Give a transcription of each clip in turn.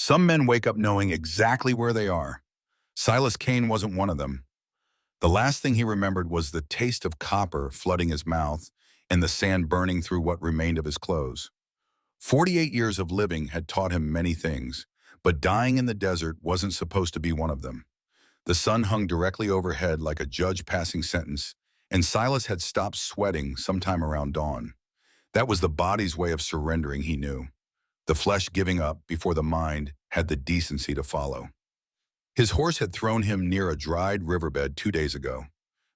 Some men wake up knowing exactly where they are. Silas Kane wasn't one of them. The last thing he remembered was the taste of copper flooding his mouth and the sand burning through what remained of his clothes. 48 years of living had taught him many things, but dying in the desert wasn't supposed to be one of them. The sun hung directly overhead like a judge passing sentence, and Silas had stopped sweating sometime around dawn. That was the body's way of surrendering, he knew. The flesh giving up before the mind had the decency to follow. His horse had thrown him near a dried riverbed 2 days ago.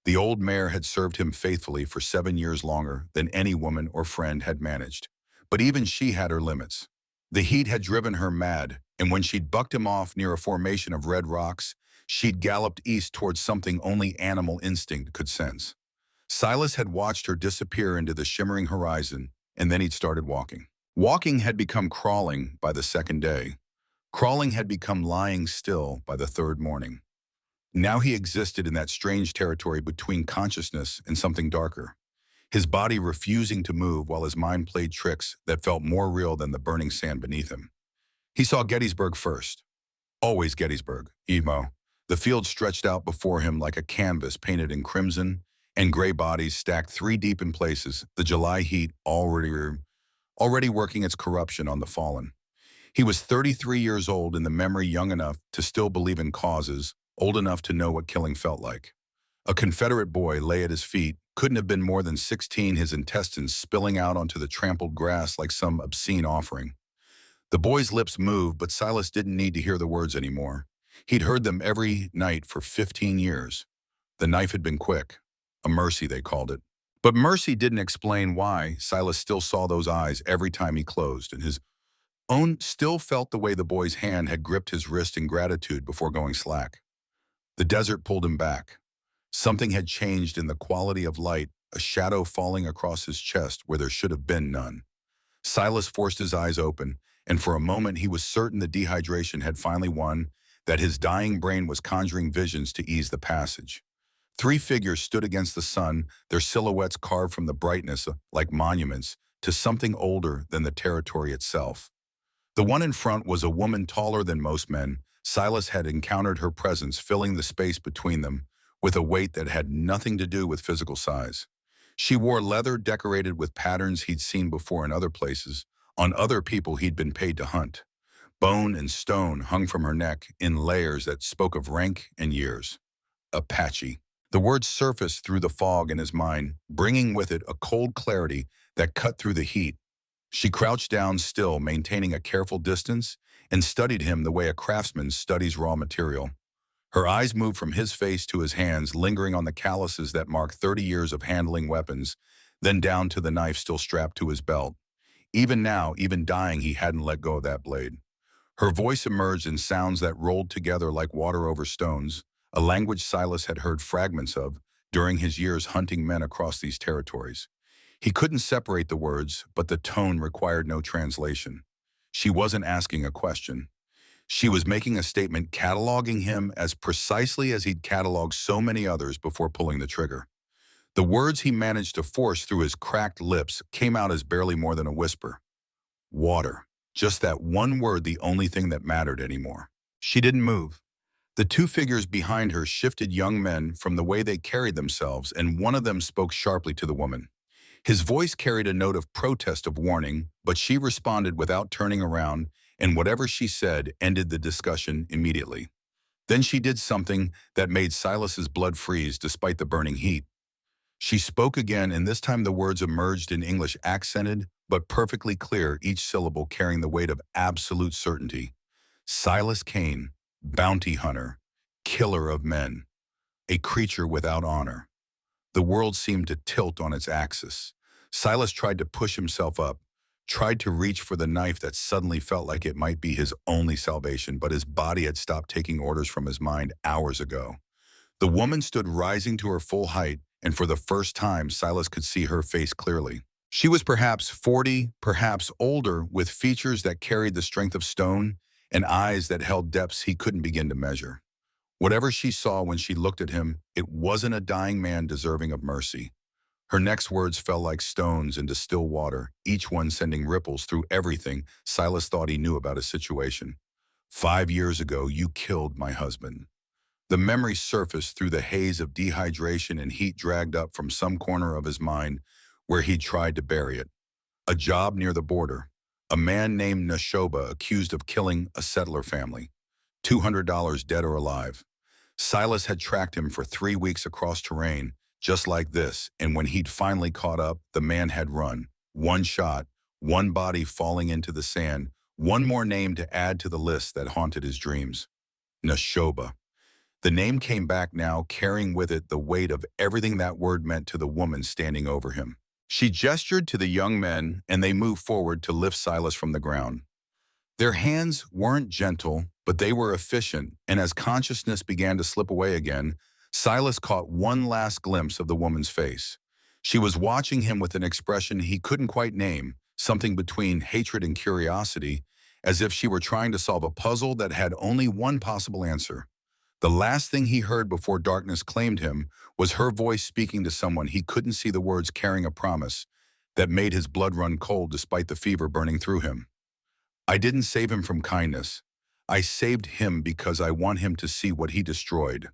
The old mare had served him faithfully for 7 years longer than any woman or friend had managed. But even she had her limits. The heat had driven her mad, and when she'd bucked him off near a formation of red rocks, she'd galloped east towards something only animal instinct could sense. Silas had watched her disappear into the shimmering horizon, and then he'd started walking. Walking had become crawling by the second day. Crawling had become lying still by the third morning. Now he existed in that strange territory between consciousness and something darker, his body refusing to move while his mind played tricks that felt more real than the burning sand beneath him. He saw Gettysburg first. Always Gettysburg, Emo. The field stretched out before him like a canvas painted in crimson, and gray bodies stacked 3 deep in places, the July heat already working its corruption on the fallen. He was 33 years old in the memory, young enough to still believe in causes, old enough to know what killing felt like. A Confederate boy lay at his feet, couldn't have been more than 16, his intestines spilling out onto the trampled grass like some obscene offering. The boy's lips moved, but Silas didn't need to hear the words anymore. He'd heard them every night for 15 years. The knife had been quick. A mercy, they called it. But mercy didn't explain why Silas still saw those eyes every time he closed, and his own still felt the way the boy's hand had gripped his wrist in gratitude before going slack. The desert pulled him back. Something had changed in the quality of light, a shadow falling across his chest where there should have been none. Silas forced his eyes open, and for a moment he was certain the dehydration had finally won, that his dying brain was conjuring visions to ease the passage. 3 figures stood against the sun, their silhouettes carved from the brightness like monuments to something older than the territory itself. The one in front was a woman taller than most men. Silas had encountered her presence filling the space between them with a weight that had nothing to do with physical size. She wore leather decorated with patterns he'd seen before in other places, on other people he'd been paid to hunt. Bone and stone hung from her neck in layers that spoke of rank and years. Apache. The word surfaced through the fog in his mind, bringing with it a cold clarity that cut through the heat. She crouched down still, maintaining a careful distance, and studied him the way a craftsman studies raw material. Her eyes moved from his face to his hands, lingering on the calluses that marked 30 years of handling weapons, then down to the knife still strapped to his belt. Even now, even dying, he hadn't let go of that blade. Her voice emerged in sounds that rolled together like water over stones, a language Silas had heard fragments of during his years hunting men across these territories. He couldn't separate the words, but the tone required no translation. She wasn't asking a question. She was making a statement, cataloging him as precisely as he'd cataloged so many others before pulling the trigger. The words he managed to force through his cracked lips came out as barely more than a whisper. Water. Just that one word, the only thing that mattered anymore. She didn't move. The 2 figures behind her shifted, young men, from the way they carried themselves, and one of them spoke sharply to the woman. His voice carried a note of protest, of warning, but she responded without turning around, and whatever she said ended the discussion immediately. Then she did something that made Silas's blood freeze despite the burning heat. She spoke again, and this time the words emerged in English, accented but perfectly clear, each syllable carrying the weight of absolute certainty. Silas Kane, bounty hunter, killer of men, a creature without honor. The world seemed to tilt on its axis. Silas tried to push himself up, tried to reach for the knife that suddenly felt like it might be his only salvation, but his body had stopped taking orders from his mind hours ago. The woman stood rising to her full height, and for the first time, Silas could see her face clearly. She was perhaps 40, perhaps older, with features that carried the strength of stone and eyes that held depths he couldn't begin to measure. Whatever she saw when she looked at him, it wasn't a dying man deserving of mercy. Her next words fell like stones into still water, each one sending ripples through everything Silas thought he knew about his situation. 5 years ago, you killed my husband. The memory surfaced through the haze of dehydration and heat dragged up from some corner of his mind where he tried to bury it. A job near the border. A man named Nashoba accused of killing a settler family. $200 dead or alive. Silas had tracked him for 3 weeks across terrain, just like this, and when he'd finally caught up, the man had run. One shot, one body falling into the sand, one more name to add to the list that haunted his dreams. Nashoba. The name came back now, carrying with it the weight of everything that word meant to the woman standing over him. She gestured to the young men, and they moved forward to lift Silas from the ground. Their hands weren't gentle, but they were efficient, and as consciousness began to slip away again, Silas caught one last glimpse of the woman's face. She was watching him with an expression he couldn't quite name, something between hatred and curiosity, as if she were trying to solve a puzzle that had only one possible answer. The last thing he heard before darkness claimed him was her voice speaking to someone he couldn't see, the words carrying a promise that made his blood run cold despite the fever burning through him. I didn't save him from kindness. I saved him because I want him to see what he destroyed.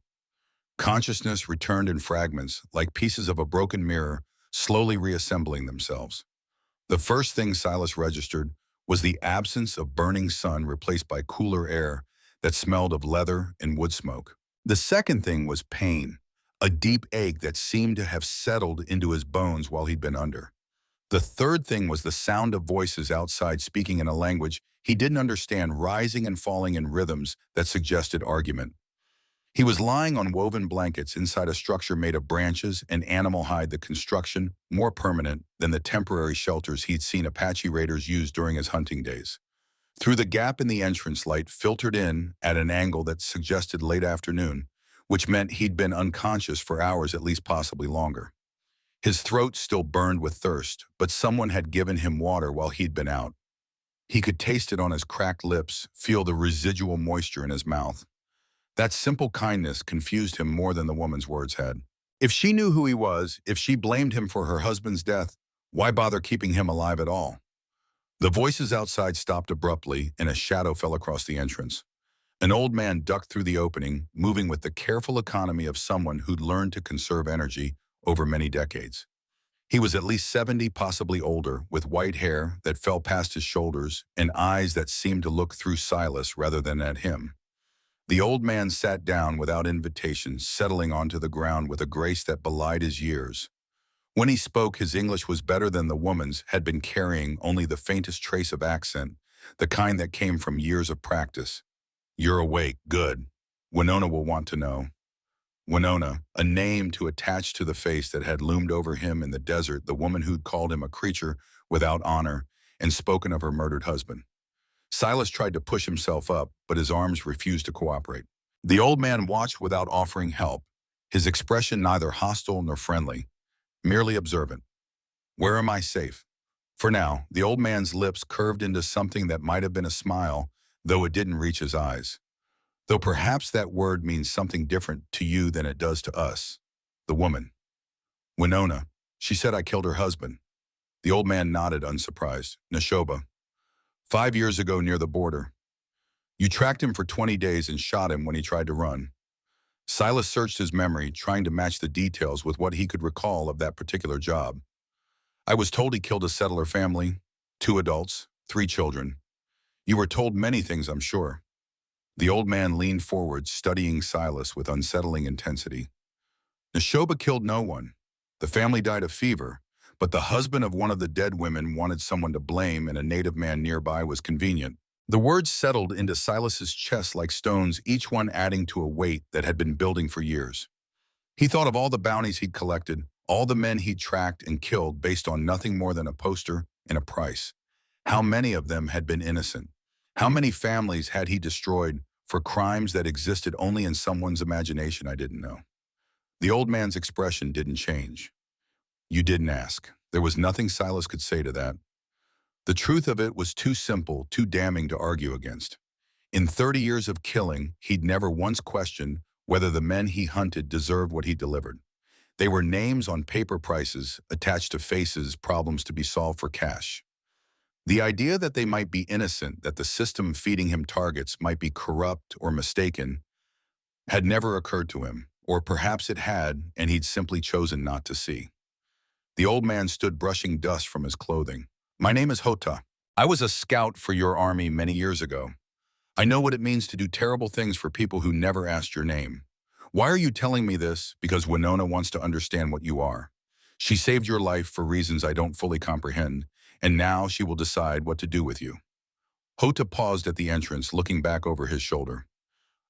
Consciousness returned in fragments, like pieces of a broken mirror, slowly reassembling themselves. The first thing Silas registered was the absence of burning sun replaced by cooler air that smelled of leather and wood smoke. The second thing was pain, a deep ache that seemed to have settled into his bones while he'd been under. The third thing was the sound of voices outside speaking in a language he didn't understand, rising and falling in rhythms that suggested argument. He was lying on woven blankets inside a structure made of branches and animal hide, the construction more permanent than the temporary shelters he'd seen Apache raiders use during his hunting days. Through the gap in the entrance, light filtered in at an angle that suggested late afternoon, which meant he'd been unconscious for hours, at least possibly longer. His throat still burned with thirst, but someone had given him water while he'd been out. He could taste it on his cracked lips, feel the residual moisture in his mouth. That simple kindness confused him more than the woman's words had. If she knew who he was, if she blamed him for her husband's death, why bother keeping him alive at all? The voices outside stopped abruptly, and a shadow fell across the entrance. An old man ducked through the opening, moving with the careful economy of someone who'd learned to conserve energy over many decades. He was at least 70, possibly older, with white hair that fell past his shoulders and eyes that seemed to look through Silas rather than at him. The old man sat down without invitation, settling onto the ground with a grace that belied his years. When he spoke, his English was better than the woman's had been, carrying only the faintest trace of accent, the kind that came from years of practice. You're awake, good. Winona will want to know. Winona, a name to attach to the face that had loomed over him in the desert, the woman who'd called him a creature without honor and spoken of her murdered husband. Silas tried to push himself up, but his arms refused to cooperate. The old man watched without offering help, his expression neither hostile nor friendly, merely observant. Where am I safe? For now, the old man's lips curved into something that might have been a smile, though it didn't reach his eyes. Though perhaps that word means something different to you than it does to us. The woman. Winona. She said I killed her husband. The old man nodded, unsurprised. Nashoba. 5 years ago near the border. You tracked him for 20 days and shot him when he tried to run. Silas searched his memory, trying to match the details with what he could recall of that particular job. I was told he killed a settler family, 2 adults, 3 children. You were told many things, I'm sure. The old man leaned forward, studying Silas with unsettling intensity. Nashoba killed no one. The family died of fever, but the husband of one of the dead women wanted someone to blame, and a native man nearby was convenient. The words settled into Silas's chest like stones, each one adding to a weight that had been building for years. He thought of all the bounties he'd collected, all the men he'd tracked and killed based on nothing more than a poster and a price. How many of them had been innocent? How many families had he destroyed for crimes that existed only in someone's imagination? I didn't know. The old man's expression didn't change. You didn't ask. There was nothing Silas could say to that. The truth of it was too simple, too damning to argue against. In 30 years of killing, he'd never once questioned whether the men he hunted deserved what he delivered. They were names on paper, prices attached to faces, problems to be solved for cash. The idea that they might be innocent, that the system feeding him targets might be corrupt or mistaken, had never occurred to him, or perhaps it had, and he'd simply chosen not to see. The old man stood brushing dust from his clothing. My name is Hota. I was a scout for your army many years ago. I know what it means to do terrible things for people who never asked your name. Why are you telling me this? Because Winona wants to understand what you are. She saved your life for reasons I don't fully comprehend, and now she will decide what to do with you. Hota paused at the entrance, looking back over his shoulder.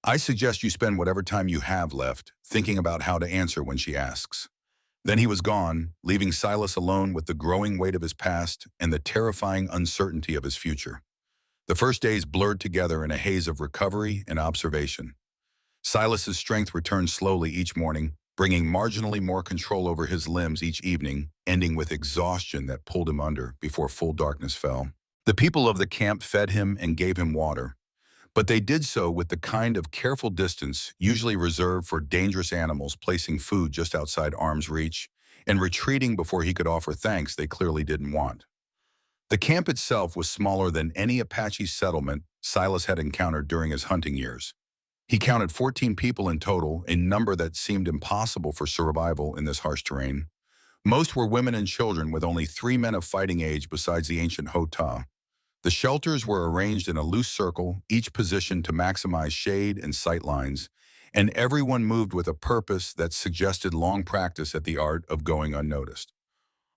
I suggest you spend whatever time you have left thinking about how to answer when she asks. Then he was gone, leaving Silas alone with the growing weight of his past and the terrifying uncertainty of his future. The first days blurred together in a haze of recovery and observation. Silas's strength returned slowly each morning, bringing marginally more control over his limbs each evening, ending with exhaustion that pulled him under before full darkness fell. The people of the camp fed him and gave him water, but they did so with the kind of careful distance usually reserved for dangerous animals, placing food just outside arm's reach and retreating before he could offer thanks they clearly didn't want. The camp itself was smaller than any Apache settlement Silas had encountered during his hunting years. He counted 14 people in total, a number that seemed impossible for survival in this harsh terrain. Most were women and children, with only 3 men of fighting age besides the ancient Hota. The shelters were arranged in a loose circle, each positioned to maximize shade and sight lines, and everyone moved with a purpose that suggested long practice at the art of going unnoticed.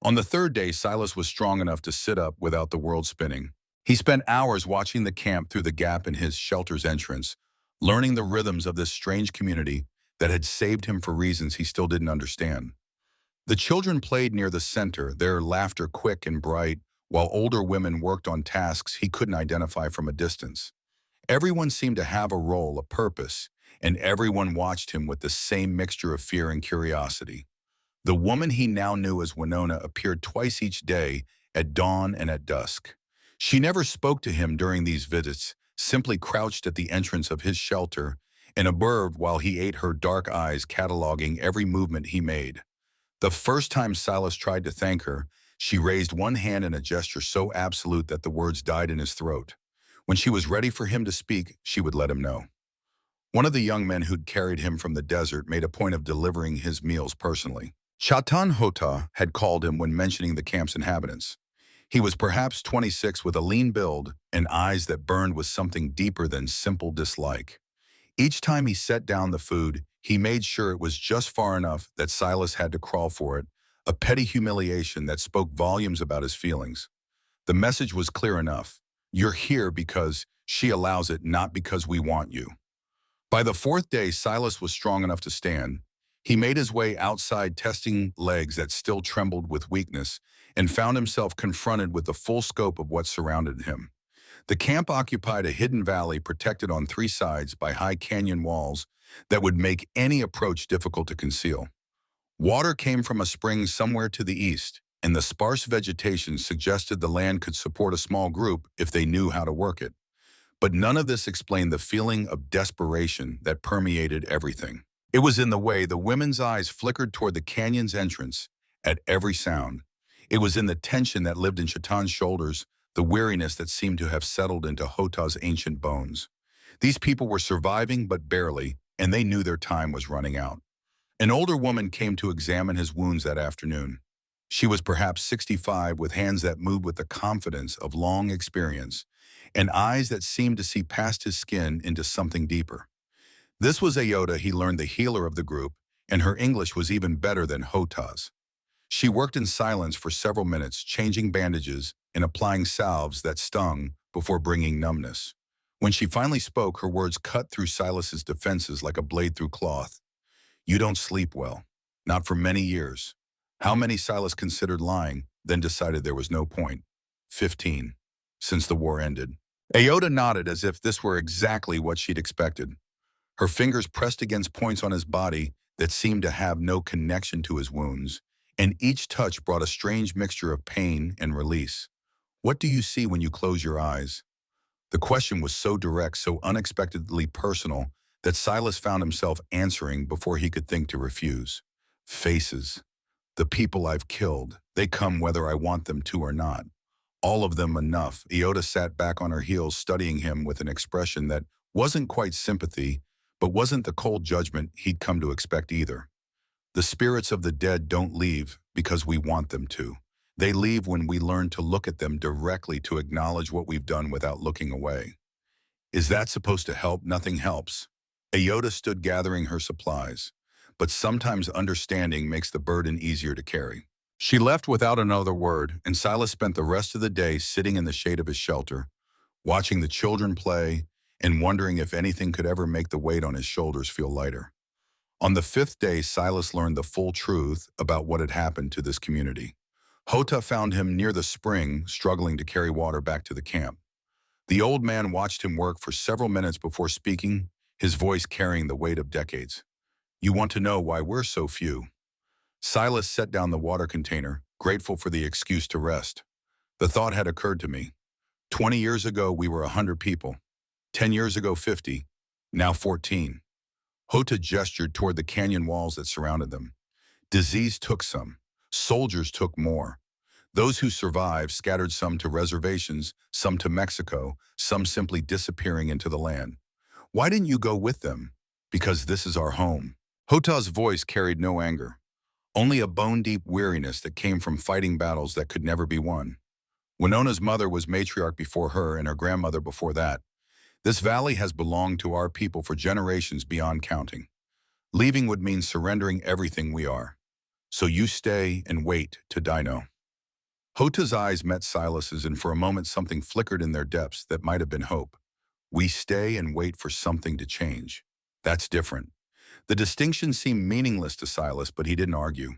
On the third day, Silas was strong enough to sit up without the world spinning. He spent hours watching the camp through the gap in his shelter's entrance, learning the rhythms of this strange community that had saved him for reasons he still didn't understand. The children played near the center, their laughter quick and bright, while older women worked on tasks he couldn't identify from a distance. Everyone seemed to have a role, a purpose, and everyone watched him with the same mixture of fear and curiosity. The woman he now knew as Winona appeared twice each day, at dawn and at dusk. She never spoke to him during these visits, simply crouched at the entrance of his shelter and observed while he ate, her dark eyes cataloging every movement he made. The first time Silas tried to thank her, she raised one hand in a gesture so absolute that the words died in his throat. When she was ready for him to speak, she would let him know. One of the young men who'd carried him from the desert made a point of delivering his meals personally. Chatan Hota had called him when mentioning the camp's inhabitants. He was perhaps 26, with a lean build and eyes that burned with something deeper than simple dislike. Each time he set down the food, he made sure it was just far enough that Silas had to crawl for it, a petty humiliation that spoke volumes about his feelings. The message was clear enough. You're here because she allows it, not because we want you. By the fourth day, Silas was strong enough to stand. He made his way outside, testing legs that still trembled with weakness, and found himself confronted with the full scope of what surrounded him. The camp occupied a hidden valley protected on 3 sides by high canyon walls that would make any approach difficult to conceal. Water came from a spring somewhere to the east, and the sparse vegetation suggested the land could support a small group if they knew how to work it. But none of this explained the feeling of desperation that permeated everything. It was in the way the women's eyes flickered toward the canyon's entrance at every sound. It was in the tension that lived in Chatan's shoulders, the weariness that seemed to have settled into Hota's ancient bones. These people were surviving, but barely, and they knew their time was running out. An older woman came to examine his wounds that afternoon. She was perhaps 65, with hands that moved with the confidence of long experience, and eyes that seemed to see past his skin into something deeper. This was Ayota, he learned, the healer of the group, and her English was even better than Hota's. She worked in silence for several minutes, changing bandages and applying salves that stung before bringing numbness. When she finally spoke, her words cut through Silas's defenses like a blade through cloth. You don't sleep well. Not for many years. How many? Silas considered, lying, then decided there was no point. 15. Since the war ended. Ayota nodded as if this were exactly what she'd expected. Her fingers pressed against points on his body that seemed to have no connection to his wounds, and each touch brought a strange mixture of pain and release. What do you see when you close your eyes? The question was so direct, so unexpectedly personal, that Silas found himself answering before he could think to refuse. Faces. The people I've killed. They come whether I want them to or not. All of them enough. Iota sat back on her heels, studying him with an expression that wasn't quite sympathy, but wasn't the cold judgment he'd come to expect either. The spirits of the dead don't leave because we want them to. They leave when we learn to look at them directly, to acknowledge what we've done without looking away. Is that supposed to help? Nothing helps. Iota stood gathering her supplies, but sometimes understanding makes the burden easier to carry. She left without another word, and Silas spent the rest of the day sitting in the shade of his shelter, watching the children play and wondering if anything could ever make the weight on his shoulders feel lighter. On the fifth day, Silas learned the full truth about what had happened to this community. Hota found him near the spring, struggling to carry water back to the camp. The old man watched him work for several minutes before speaking, his voice carrying the weight of decades. "You want to know why we're so few?" Silas set down the water container, grateful for the excuse to rest. The thought had occurred to me. 20 years ago, we were 100 people. 10 years ago, 50. Now 14. Hota gestured toward the canyon walls that surrounded them. Disease took some. Soldiers took more. Those who survived scattered, some to reservations, some to Mexico, some simply disappearing into the land. Why didn't you go with them? Because this is our home. Hota's voice carried no anger, only a bone-deep weariness that came from fighting battles that could never be won. Winona's mother was matriarch before her, and her grandmother before that. This valley has belonged to our people for generations beyond counting. Leaving would mean surrendering everything we are. So you stay and wait to dino. Hota's eyes met Silas's, and for a moment something flickered in their depths that might have been hope. We stay and wait for something to change. That's different. The distinction seemed meaningless to Silas, but he didn't argue.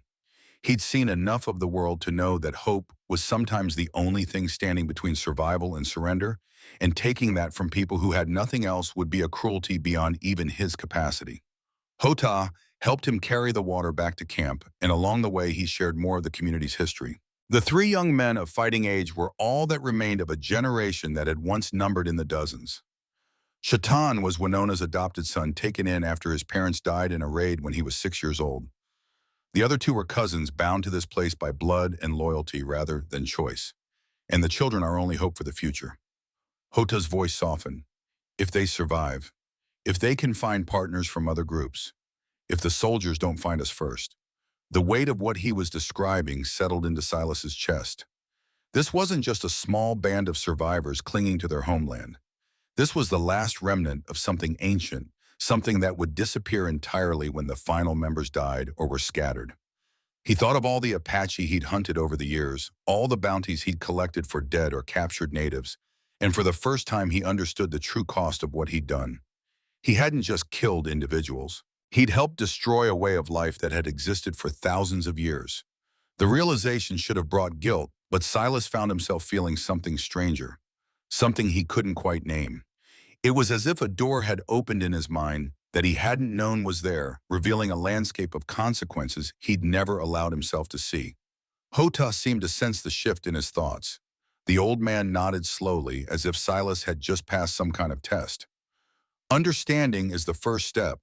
He'd seen enough of the world to know that hope was sometimes the only thing standing between survival and surrender, and taking that from people who had nothing else would be a cruelty beyond even his capacity. Hota helped him carry the water back to camp, and along the way he shared more of the community's history. The three young men of fighting age were all that remained of a generation that had once numbered in the dozens. Shatan was Winona's adopted son, taken in after his parents died in a raid when he was 6 years old. The other two were cousins, bound to this place by blood and loyalty rather than choice. And the children are only hope for the future. Hota's voice softened. If they survive, if they can find partners from other groups, if the soldiers don't find us first. The weight of what he was describing settled into Silas's chest. This wasn't just a small band of survivors clinging to their homeland. This was the last remnant of something ancient, something that would disappear entirely when the final members died or were scattered. He thought of all the Apache he'd hunted over the years, all the bounties he'd collected for dead or captured natives, and for the first time he understood the true cost of what he'd done. He hadn't just killed individuals. He'd helped destroy a way of life that had existed for thousands of years. The realization should have brought guilt, but Silas found himself feeling something stranger, something he couldn't quite name. It was as if a door had opened in his mind that he hadn't known was there, revealing a landscape of consequences he'd never allowed himself to see. Hota seemed to sense the shift in his thoughts. The old man nodded slowly, as if Silas had just passed some kind of test. Understanding is the first step.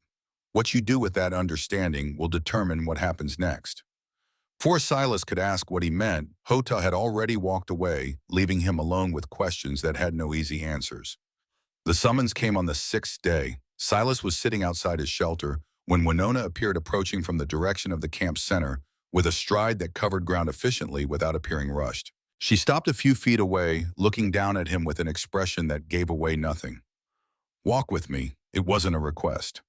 What you do with that understanding will determine what happens next. Before Silas could ask what he meant, Hota had already walked away, leaving him alone with questions that had no easy answers. The summons came on the 6th day. Silas was sitting outside his shelter when Winona appeared, approaching from the direction of the camp center with a stride that covered ground efficiently without appearing rushed. She stopped a few feet away, looking down at him with an expression that gave away nothing. "Walk with me." It wasn't a request.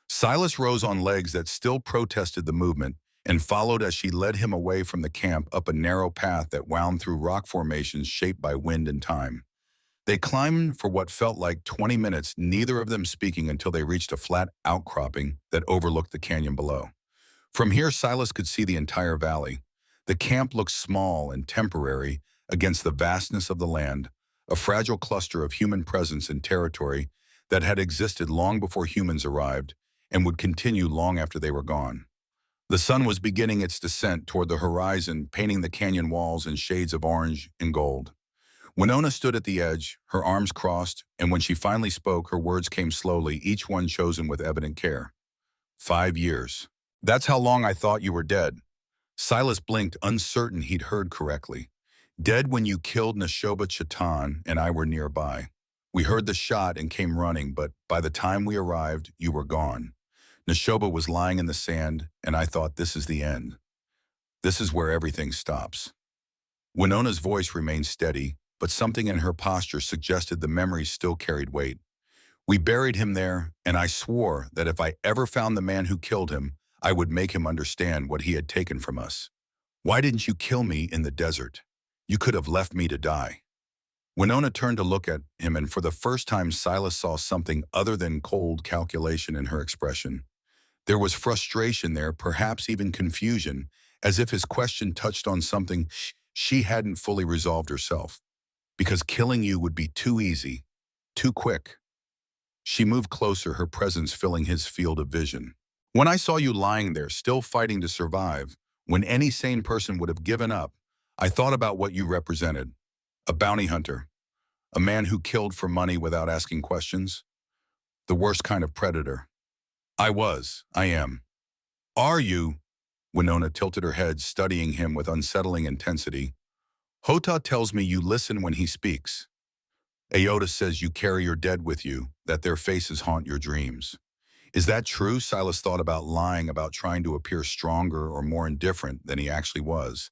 Silas rose on legs that still protested the movement and followed as she led him away from the camp up a narrow path that wound through rock formations shaped by wind and time. They climbed for what felt like 20 minutes, neither of them speaking, until they reached a flat outcropping that overlooked the canyon below. From here, Silas could see the entire valley. The camp looked small and temporary against the vastness of the land, a fragile cluster of human presence and territory that had existed long before humans arrived and would continue long after they were gone. The sun was beginning its descent toward the horizon, painting the canyon walls in shades of orange and gold. Winona stood at the edge, her arms crossed, and when she finally spoke, her words came slowly, each one chosen with evident care. 5 years. That's how long I thought you were dead. Silas blinked, uncertain he'd heard correctly. Dead when you killed Neshoba Chatan and I were nearby. We heard the shot and came running, but by the time we arrived, you were gone. Neshoba was lying in the sand, and I thought this is the end. This is where everything stops. Winona's voice remained steady, but something in her posture suggested the memories still carried weight. We buried him there, and I swore that if I ever found the man who killed him, I would make him understand what he had taken from us. Why didn't you kill me in the desert? You could have left me to die. Winona turned to look at him, and for the first time Silas saw something other than cold calculation in her expression. There was frustration there, perhaps even confusion, as if his question touched on something she hadn't fully resolved herself. Because killing you would be too easy, too quick. She moved closer, her presence filling his field of vision. When I saw you lying there, still fighting to survive, when any sane person would have given up, I thought about what you represented. A bounty hunter. A man who killed for money without asking questions. The worst kind of predator. I am. Are you? Winona tilted her head, studying him with unsettling intensity. Hota tells me you listen when he speaks. Ayoda says you carry your dead with you, that their faces haunt your dreams. Is that true? Silas thought about lying, about trying to appear stronger or more indifferent than he actually was.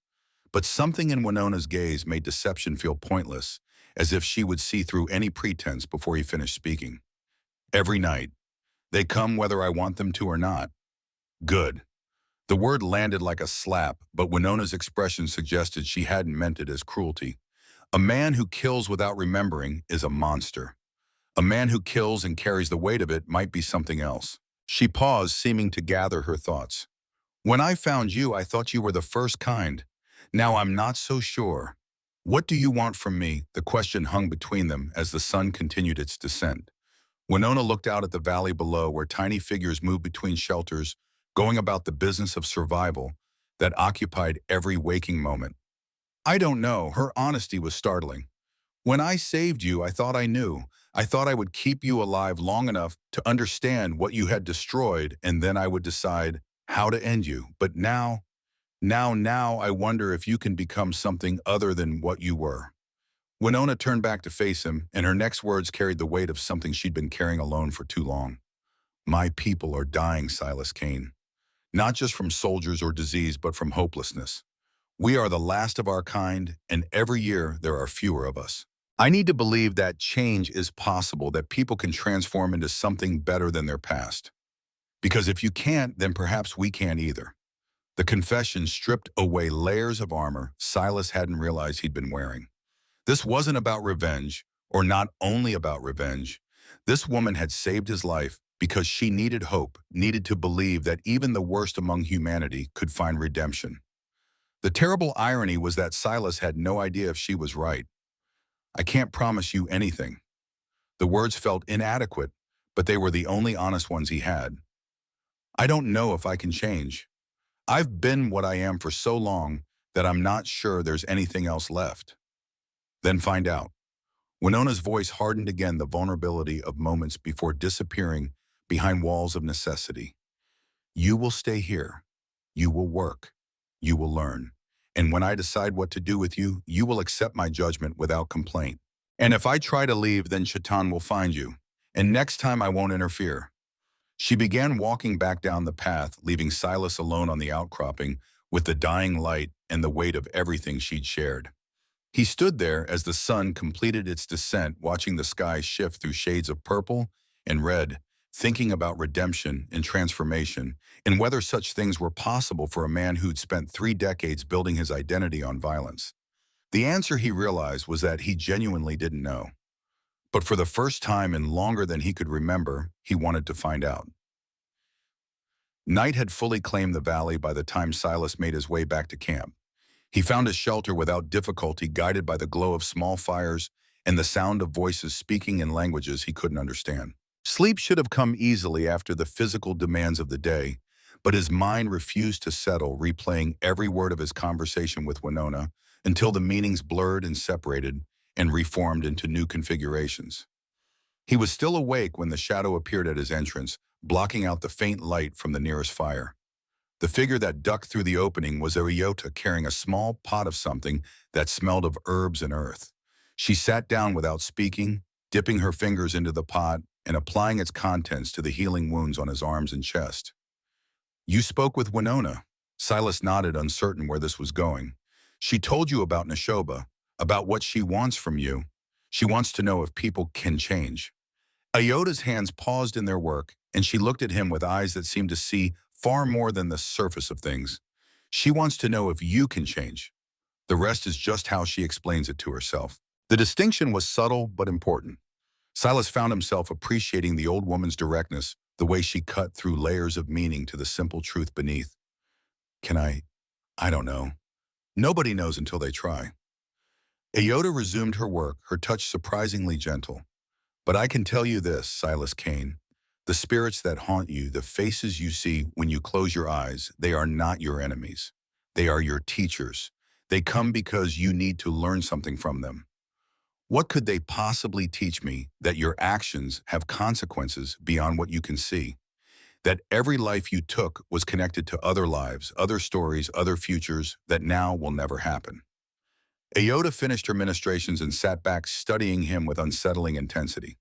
But something in Winona's gaze made deception feel pointless, as if she would see through any pretense before he finished speaking. Every night. They come whether I want them to or not. Good. The word landed like a slap, but Winona's expression suggested she hadn't meant it as cruelty. A man who kills without remembering is a monster. A man who kills and carries the weight of it might be something else. She paused, seeming to gather her thoughts. When I found you, I thought you were the first kind. Now I'm not so sure. What do you want from me? The question hung between them as the sun continued its descent. Winona looked out at the valley below, where tiny figures moved between shelters, going about the business of survival that occupied every waking moment. I don't know. Her honesty was startling. When I saved you, I thought I knew. I thought I would keep you alive long enough to understand what you had destroyed, and then I would decide how to end you. But now, I wonder if you can become something other than what you were. Winona turned back to face him, and her next words carried the weight of something she'd been carrying alone for too long. My people are dying, Silas Kane. Not just from soldiers or disease, but from hopelessness. We are the last of our kind, and every year there are fewer of us. I need to believe that change is possible, that people can transform into something better than their past. Because if you can't, then perhaps we can't either. The confession stripped away layers of armor Silas hadn't realized he'd been wearing. This wasn't about revenge, or not only about revenge. This woman had saved his life because she needed hope, needed to believe that even the worst among humanity could find redemption. The terrible irony was that Silas had no idea if she was right. I can't promise you anything. The words felt inadequate, but they were the only honest ones he had. I don't know if I can change. I've been what I am for so long that I'm not sure there's anything else left. Then find out. Winona's voice hardened again, the vulnerability of moments before disappearing behind walls of necessity. You will stay here. You will work. You will learn. And when I decide what to do with you, you will accept my judgment without complaint. And if I try to leave, then Chatan will find you. And next time I won't interfere. She began walking back down the path, leaving Silas alone on the outcropping with the dying light and the weight of everything she'd shared. He stood there as the sun completed its descent, watching the sky shift through shades of purple and red, thinking about redemption and transformation, and whether such things were possible for a man who'd spent 3 decades building his identity on violence. The answer, he realized, was that he genuinely didn't know. But for the first time in longer than he could remember, he wanted to find out. Night had fully claimed the valley by the time Silas made his way back to camp. He found a shelter without difficulty, guided by the glow of small fires and the sound of voices speaking in languages he couldn't understand. Sleep should have come easily after the physical demands of the day, but his mind refused to settle, replaying every word of his conversation with Winona until the meanings blurred and separated and reformed into new configurations. He was still awake when the shadow appeared at his entrance, blocking out the faint light from the nearest fire. The figure that ducked through the opening was a Ryota carrying a small pot of something that smelled of herbs and earth. She sat down without speaking, dipping her fingers into the pot and applying its contents to the healing wounds on his arms and chest. You spoke with Winona. Silas nodded, uncertain where this was going. She told you about Neshoba, about what she wants from you. She wants to know if people can change. Iota's hands paused in their work, and she looked at him with eyes that seemed to see far more than the surface of things. She wants to know if you can change. The rest is just how she explains it to herself. The distinction was subtle but important. Silas found himself appreciating the old woman's directness, the way she cut through layers of meaning to the simple truth beneath. Can I don't know. Nobody knows until they try. Iota resumed her work, her touch surprisingly gentle. But I can tell you this, Silas Kane. The spirits that haunt you, the faces you see when you close your eyes, they are not your enemies. They are your teachers. They come because you need to learn something from them. What could they possibly teach me? That your actions have consequences beyond what you can see. That every life you took was connected to other lives, other stories, other futures that now will never happen. Iota finished her ministrations and sat back studying him with unsettling intensity.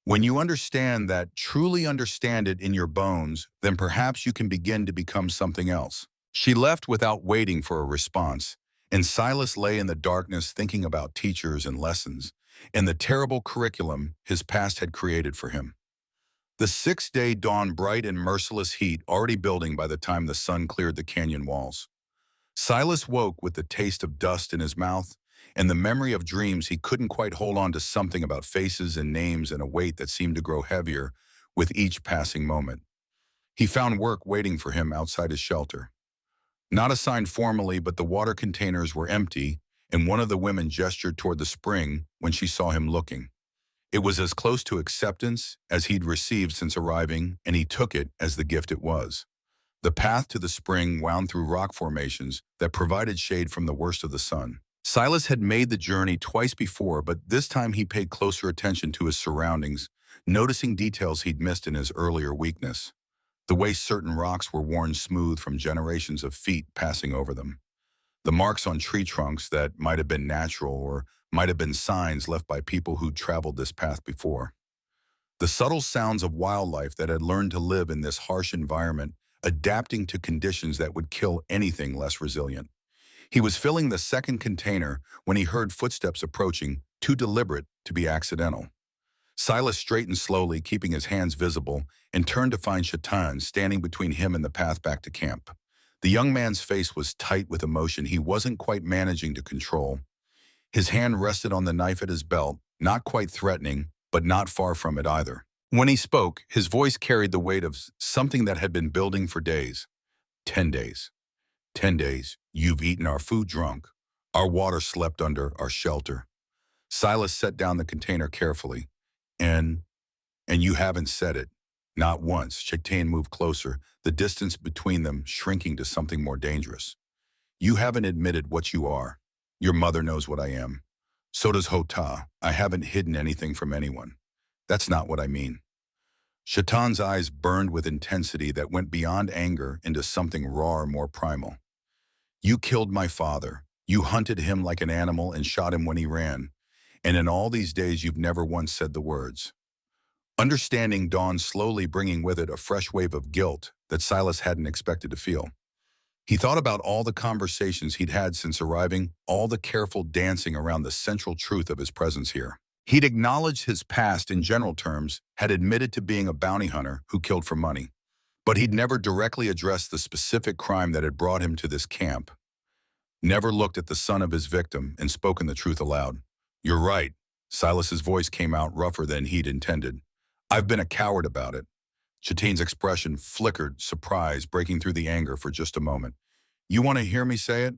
When you understand that, truly understand it in your bones, then perhaps you can begin to become something else. She left without waiting for a response, and Silas lay in the darkness thinking about teachers and lessons, and the terrible curriculum his past had created for him. The sixth day dawned, bright in merciless heat, already building by the time the sun cleared the canyon walls. Silas woke with the taste of dust in his mouth and the memory of dreams he couldn't quite hold on to, something about faces and names and a weight that seemed to grow heavier with each passing moment. He found work waiting for him outside his shelter. Not assigned formally, but the water containers were empty, and one of the women gestured toward the spring when she saw him looking. It was as close to acceptance as he'd received since arriving, and he took it as the gift it was. The path to the spring wound through rock formations that provided shade from the worst of the sun. Silas had made the journey twice before, but this time he paid closer attention to his surroundings, noticing details he'd missed in his earlier weakness. The way certain rocks were worn smooth from generations of feet passing over them. The marks on tree trunks that might have been natural or might have been signs left by people who'd traveled this path before. The subtle sounds of wildlife that had learned to live in this harsh environment, adapting to conditions that would kill anything less resilient. He was filling the second container when he heard footsteps approaching, too deliberate to be accidental. Silas straightened slowly, keeping his hands visible, and turned to find Shaitan standing between him and the path back to camp. The young man's face was tight with emotion he wasn't quite managing to control. His hand rested on the knife at his belt, not quite threatening, but not far from it either. When he spoke, his voice carried the weight of something that had been building for days. 10 days. 10 days. You've eaten our food, drunk. Our water slept under our shelter. Silas set down the container carefully. And you haven't said it. Not once. Shaitan moved closer, the distance between them shrinking to something more dangerous. You haven't admitted what you are. Your mother knows what I am. So does Hota. I haven't hidden anything from anyone. That's not what I mean. Shaitan's eyes burned with intensity that went beyond anger into something raw, more primal. You killed my father. You hunted him like an animal and shot him when he ran. And in all these days, you've never once said the words. Understanding dawned slowly, bringing with it a fresh wave of guilt that Silas hadn't expected to feel. He thought about all the conversations he'd had since arriving, all the careful dancing around the central truth of his presence here. He'd acknowledged his past in general terms, had admitted to being a bounty hunter who killed for money. But he'd never directly addressed the specific crime that had brought him to this camp. Never looked at the son of his victim and spoken the truth aloud. You're right. Silas's voice came out rougher than he'd intended. I've been a coward about it. Shaitan's expression flickered, surprise breaking through the anger for just a moment. You want to hear me say it?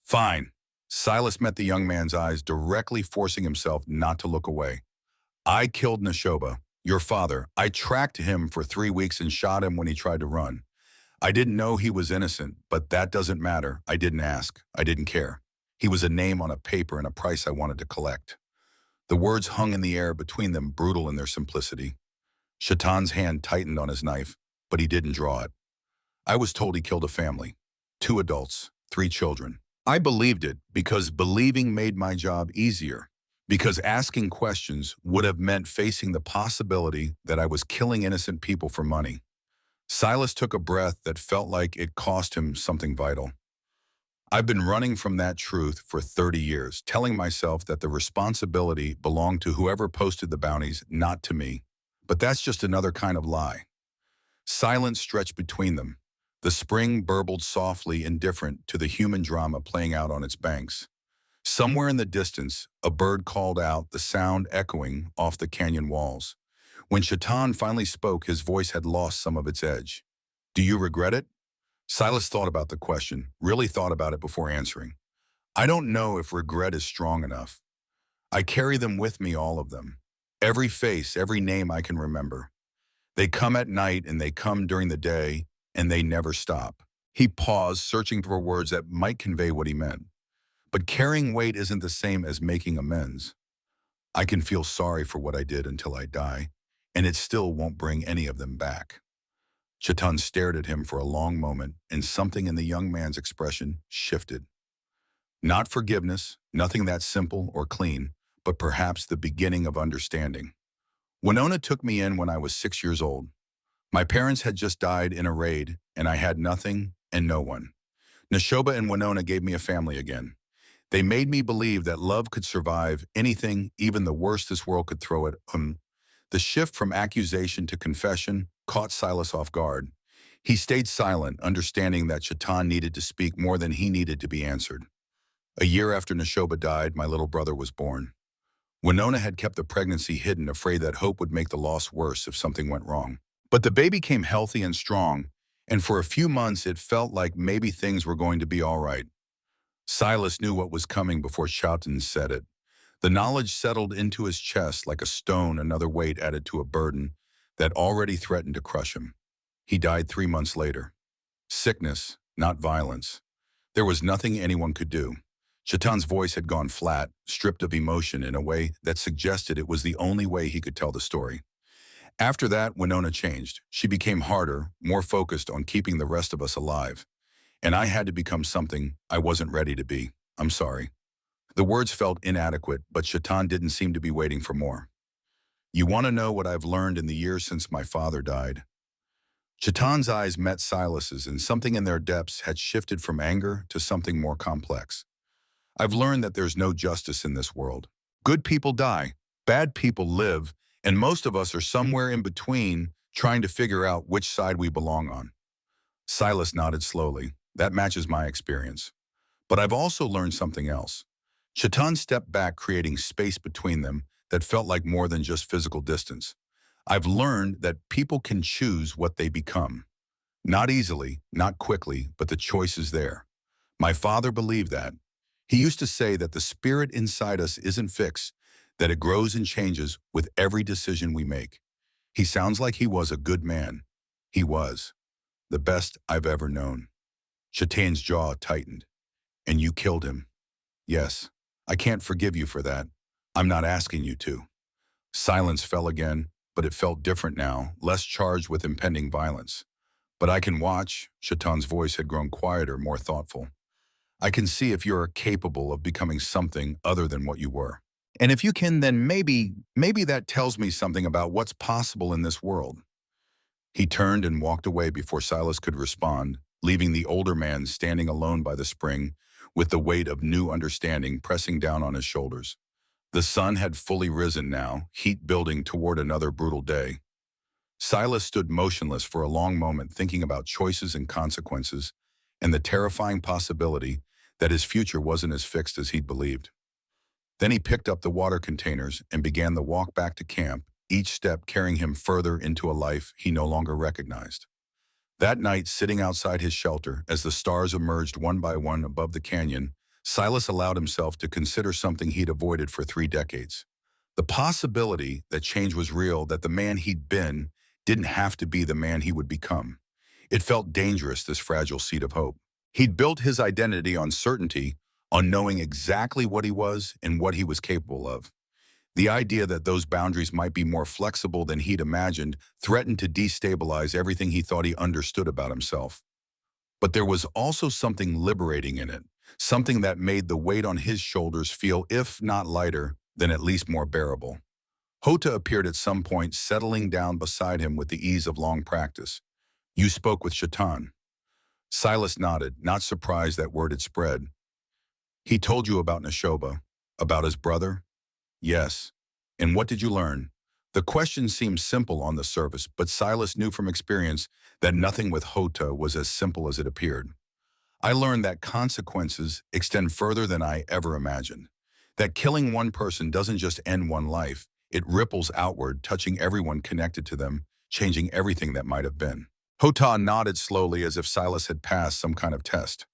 Fine. Silas met the young man's eyes, directly forcing himself not to look away. I killed Neshoba, your father. I tracked him for 3 weeks and shot him when he tried to run. I didn't know he was innocent, but that doesn't matter. I didn't ask. I didn't care. He was a name on a paper and a price I wanted to collect. The words hung in the air between them, brutal in their simplicity. Shaitan's hand tightened on his knife, but he didn't draw it. I was told he killed a family, 2 adults, 3 children. I believed it because believing made my job easier, because asking questions would have meant facing the possibility that I was killing innocent people for money. Silas took a breath that felt like it cost him something vital. I've been running from that truth for 30 years, telling myself that the responsibility belonged to whoever posted the bounties, not to me. But that's just another kind of lie. Silence stretched between them. The spring burbled softly, indifferent to the human drama playing out on its banks. Somewhere in the distance, a bird called out, the sound echoing off the canyon walls. When Shaitan finally spoke, his voice had lost some of its edge. "Do you regret it?" Silas thought about the question, really thought about it before answering. "I don't know if regret is strong enough. I carry them with me, all of them. Every face, every name I can remember. They come at night and they come during the day, and they never stop." He paused, searching for words that might convey what he meant. But carrying weight isn't the same as making amends. I can feel sorry for what I did until I die, and it still won't bring any of them back. Chetan stared at him for a long moment, and something in the young man's expression shifted. Not forgiveness, nothing that simple or clean, but perhaps the beginning of understanding. Winona took me in when I was 6 years old. My parents had just died in a raid, and I had nothing and no one. Neshoba and Winona gave me a family again. They made me believe that love could survive anything, even the worst this world could throw at him. The shift from accusation to confession caught Silas off guard. He stayed silent, understanding that Shaitan needed to speak more than he needed to be answered. A year after Neshoba died, my little brother was born. Winona had kept the pregnancy hidden, afraid that hope would make the loss worse if something went wrong. But the baby came healthy and strong, and for a few months it felt like maybe things were going to be all right. Silas knew what was coming before Shoughton said it. The knowledge settled into his chest like a stone, another weight added to a burden that already threatened to crush him. He died 3 months later. Sickness, not violence. There was nothing anyone could do. Shaitan's voice had gone flat, stripped of emotion in a way that suggested it was the only way he could tell the story. After that, Winona changed. She became harder, more focused on keeping the rest of us alive. And I had to become something I wasn't ready to be. I'm sorry. The words felt inadequate, but Shaitan didn't seem to be waiting for more. "You want to know what I've learned in the years since my father died?" Shaitan's eyes met Silas's, and something in their depths had shifted from anger to something more complex. "I've learned that there's no justice in this world. Good people die, bad people live, and most of us are somewhere in between, trying to figure out which side we belong on." Silas nodded slowly. "That matches my experience. But I've also learned something else." Shaitan stepped back, creating space between them that felt like more than just physical distance. "I've learned that people can choose what they become. Not easily, not quickly, but the choice is there. My father believed that. He used to say that the spirit inside us isn't fixed, that it grows and changes with every decision we make. He sounds like he was a good man. He was. The best I've ever known." Shaitan's jaw tightened. "And you killed him." "Yes. I can't forgive you for that. I'm not asking you to." Silence fell again, but it felt different now, less charged with impending violence. "But I can watch." Shaitan's voice had grown quieter, more thoughtful. "I can see if you're capable of becoming something other than what you were. And if you can, then maybe that tells me something about what's possible in this world." He turned and walked away before Silas could respond, leaving the older man standing alone by the spring, with the weight of new understanding pressing down on his shoulders. The sun had fully risen now, heat building toward another brutal day. Silas stood motionless for a long moment, thinking about choices and consequences, and the terrifying possibility that his future wasn't as fixed as he'd believed. Then he picked up the water containers and began the walk back to camp, each step carrying him further into a life he no longer recognized. That night, sitting outside his shelter, as the stars emerged one by one above the canyon, Silas allowed himself to consider something he'd avoided for 3 decades. The possibility that change was real, that the man he'd been didn't have to be the man he would become. It felt dangerous, this fragile seed of hope. He'd built his identity on certainty, on knowing exactly what he was and what he was capable of. The idea that those boundaries might be more flexible than he'd imagined threatened to destabilize everything he thought he understood about himself. But there was also something liberating in it, something that made the weight on his shoulders feel, if not lighter, then at least more bearable. Hota appeared at some point, settling down beside him with the ease of long practice. "You spoke with Shaitan." Silas nodded, not surprised that word had spread. "He told you about Neshoba, about his brother?" "Yes." "And what did you learn?" The question seemed simple on the surface, but Silas knew from experience that nothing with Hota was as simple as it appeared. "I learned that consequences extend further than I ever imagined. That killing one person doesn't just end one life, it ripples outward, touching everyone connected to them, changing everything that might have been." Hota nodded slowly as if Silas had passed some kind of test.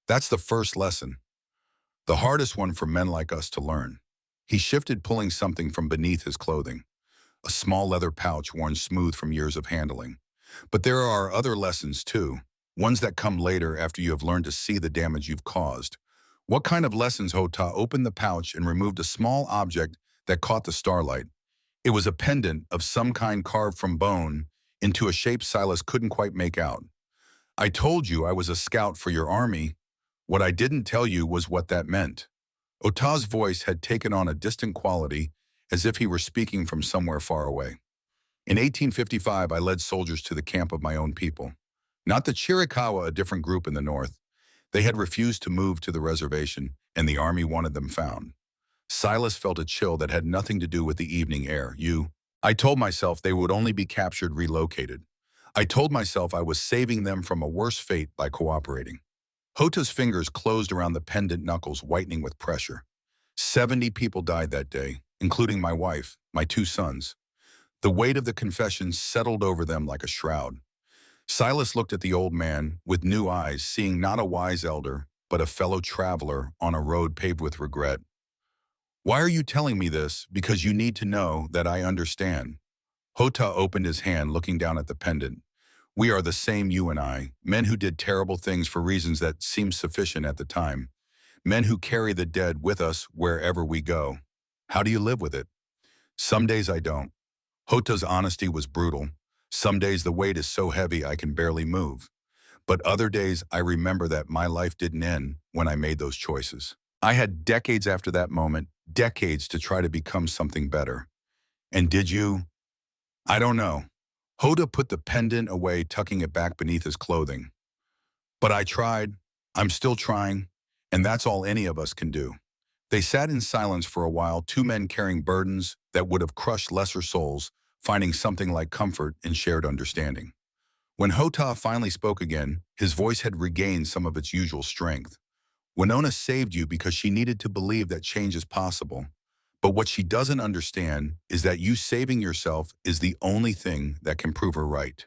"That's the first lesson. The hardest one for men like us to learn." He shifted, pulling something from beneath his clothing, a small leather pouch worn smooth from years of handling. "But there are other lessons too, ones that come later after you have learned to see the damage you've caused." "What kind of lessons?" Hota opened the pouch and removed a small object that caught the starlight. It was a pendant of some kind carved from bone into a shape Silas couldn't quite make out. "I told you I was a scout for your army. What I didn't tell you was what that meant." Ota's voice had taken on a distant quality, as if he were speaking from somewhere far away. "In 1855, I led soldiers to the camp of my own people. Not the Chiricahua, a different group in the north. They had refused to move to the reservation, and the army wanted them found." Silas felt a chill that had nothing to do with the evening air. "I told myself they would only be captured, relocated. I told myself I was saving them from a worse fate by cooperating." Hota's fingers closed around the pendant knuckles, whitening with pressure. 70 people died that day, including my wife, my 2 sons. The weight of the confession settled over them like a shroud. Silas looked at the old man with new eyes, seeing not a wise elder, but a fellow traveler on a road paved with regret. "Why are you telling me this?" "Because you need to know that I understand." Hota opened his hand, looking down at the pendant. "We are the same, you and I, men who did terrible things for reasons that seemed sufficient at the time. Men who carry the dead with us wherever we go. How do you live with it?" "Some days I don't." Hota's honesty was brutal. "Some days the weight is so heavy I can barely move. But other days I remember that my life didn't end when I made those choices. I had decades after that moment, decades to try to become something better." "And did you?" "I don't know." Hota put the pendant away, tucking it back beneath his clothing. "But I tried. I'm still trying. And that's all any of us can do." They sat in silence for a while, 2 men carrying burdens that would have crushed lesser souls, finding something like comfort in shared understanding. When Hota finally spoke again, his voice had regained some of its usual strength. "Winona saved you because she needed to believe that change is possible. But what she doesn't understand is that you saving yourself is the only thing that can prove her right."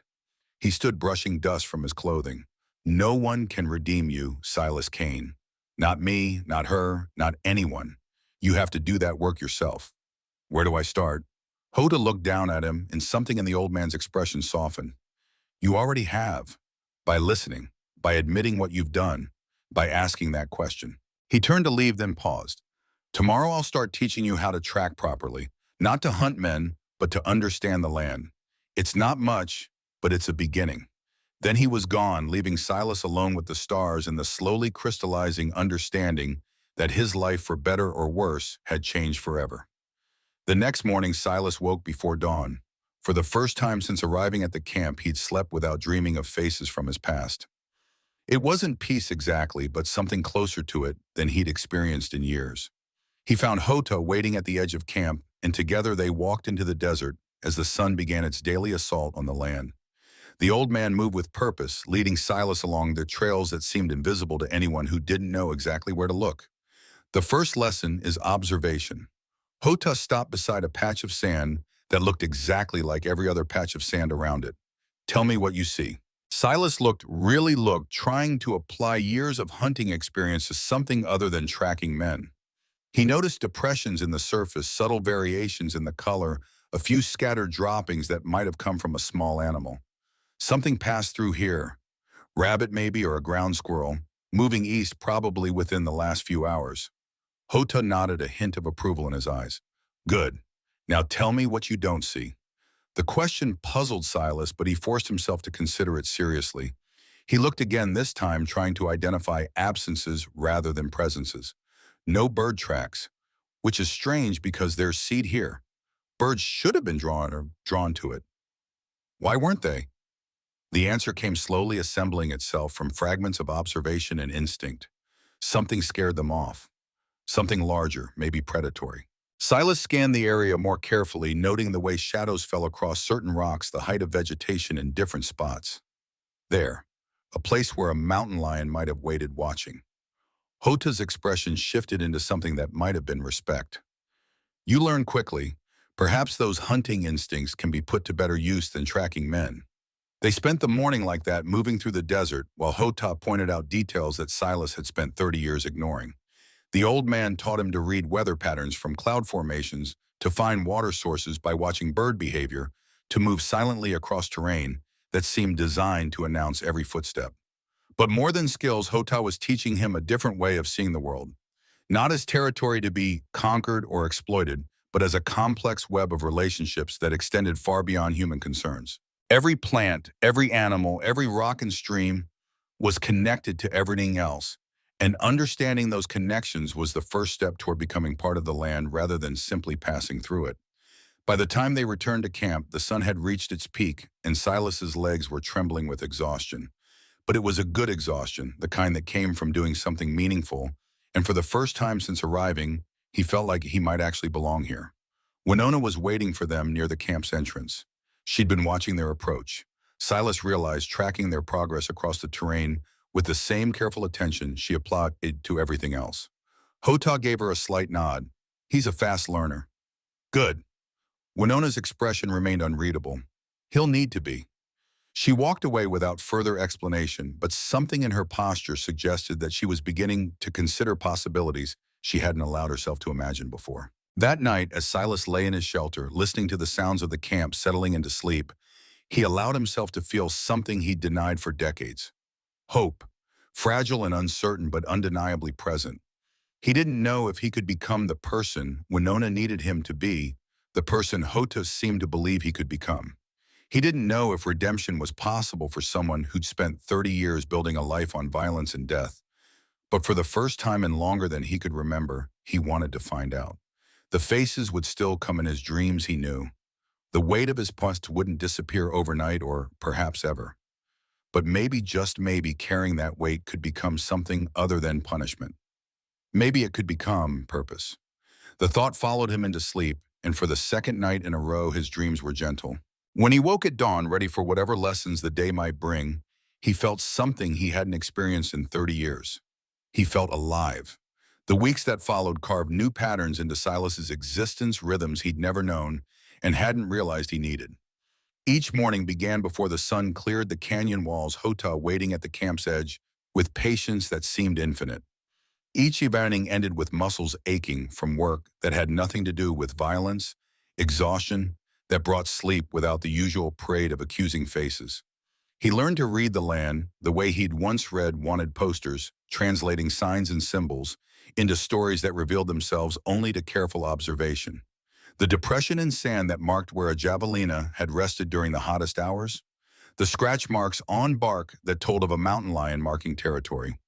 He stood, brushing dust from his clothing. "No one can redeem you, Silas Kane. Not me, not her, not anyone. You have to do that work yourself." "Where do I start?" Hota looked down at him, and something in the old man's expression softened. "You already have. By listening, by admitting what you've done, by asking that question." He turned to leave, then paused. "Tomorrow I'll start teaching you how to track properly. Not to hunt men, but to understand the land. It's not much, but it's a beginning." Then he was gone, leaving Silas alone with the stars and the slowly crystallizing understanding that his life, for better or worse, had changed forever. The next morning, Silas woke before dawn. For the first time since arriving at the camp, he'd slept without dreaming of faces from his past. It wasn't peace exactly, but something closer to it than he'd experienced in years. He found Hota waiting at the edge of camp, and together they walked into the desert as the sun began its daily assault on the land. The old man moved with purpose, leading Silas along the trails that seemed invisible to anyone who didn't know exactly where to look. The first lesson is observation. Hota stopped beside a patch of sand that looked exactly like every other patch of sand around it. "Tell me what you see." Silas really looked, trying to apply years of hunting experience to something other than tracking men. He noticed depressions in the surface, subtle variations in the color, a few scattered droppings that might have come from a small animal. "Something passed through here. Rabbit maybe, or a ground squirrel, moving east probably within the last few hours." Hota nodded, a hint of approval in his eyes. "Good. Now tell me what you don't see." The question puzzled Silas, but he forced himself to consider it seriously. He looked again, this time trying to identify absences rather than presences. No bird tracks, which is strange because there's seed here. Birds should have been drawn to it. Why weren't they? The answer came slowly assembling itself from fragments of observation and instinct. Something scared them off. Something larger, maybe predatory. Silas scanned the area more carefully, noting the way shadows fell across certain rocks, the height of vegetation in different spots. There, a place where a mountain lion might have waited watching. Hota's expression shifted into something that might have been respect. You learn quickly, perhaps those hunting instincts can be put to better use than tracking men. They spent the morning like that, moving through the desert, while Hota pointed out details that Silas had spent 30 years ignoring. The old man taught him to read weather patterns from cloud formations, to find water sources by watching bird behavior, to move silently across terrain that seemed designed to announce every footstep. But more than skills, Hota was teaching him a different way of seeing the world. Not as territory to be conquered or exploited, but as a complex web of relationships that extended far beyond human concerns. Every plant, every animal, every rock and stream was connected to everything else, and understanding those connections was the first step toward becoming part of the land rather than simply passing through it. By the time they returned to camp, the sun had reached its peak, and Silas's legs were trembling with exhaustion. But it was a good exhaustion, the kind that came from doing something meaningful, and for the first time since arriving, he felt like he might actually belong here. Winona was waiting for them near the camp's entrance. She'd been watching their approach. Silas realized, tracking their progress across the terrain with the same careful attention she applied to everything else. Hota gave her a slight nod. He's a fast learner. Good. Winona's expression remained unreadable. He'll need to be. She walked away without further explanation, but something in her posture suggested that she was beginning to consider possibilities she hadn't allowed herself to imagine before. That night, as Silas lay in his shelter, listening to the sounds of the camp settling into sleep, he allowed himself to feel something he'd denied for decades. Hope, fragile and uncertain but undeniably present. He didn't know if he could become the person Winona needed him to be, the person Hota seemed to believe he could become. He didn't know if redemption was possible for someone who'd spent 30 years building a life on violence and death. But for the first time and longer than he could remember, he wanted to find out. The faces would still come in his dreams, he knew. The weight of his past wouldn't disappear overnight or perhaps ever. But maybe, just maybe, carrying that weight could become something other than punishment. Maybe it could become purpose. The thought followed him into sleep, and for the second night in a row, his dreams were gentle. When he woke at dawn, ready for whatever lessons the day might bring, he felt something he hadn't experienced in 30 years. He felt alive. The weeks that followed carved new patterns into Silas's existence, rhythms he'd never known and hadn't realized he needed. Each morning began before the sun cleared the canyon walls, Hota waiting at the camp's edge with patience that seemed infinite. Each evening ended with muscles aching from work that had nothing to do with violence, exhaustion that brought sleep without the usual parade of accusing faces. He learned to read the land the way he'd once read wanted posters, translating signs and symbols into stories that revealed themselves only to careful observation. The depression in sand that marked where a javelina had rested during the hottest hours, the scratch marks on bark that told of a mountain lion marking territory,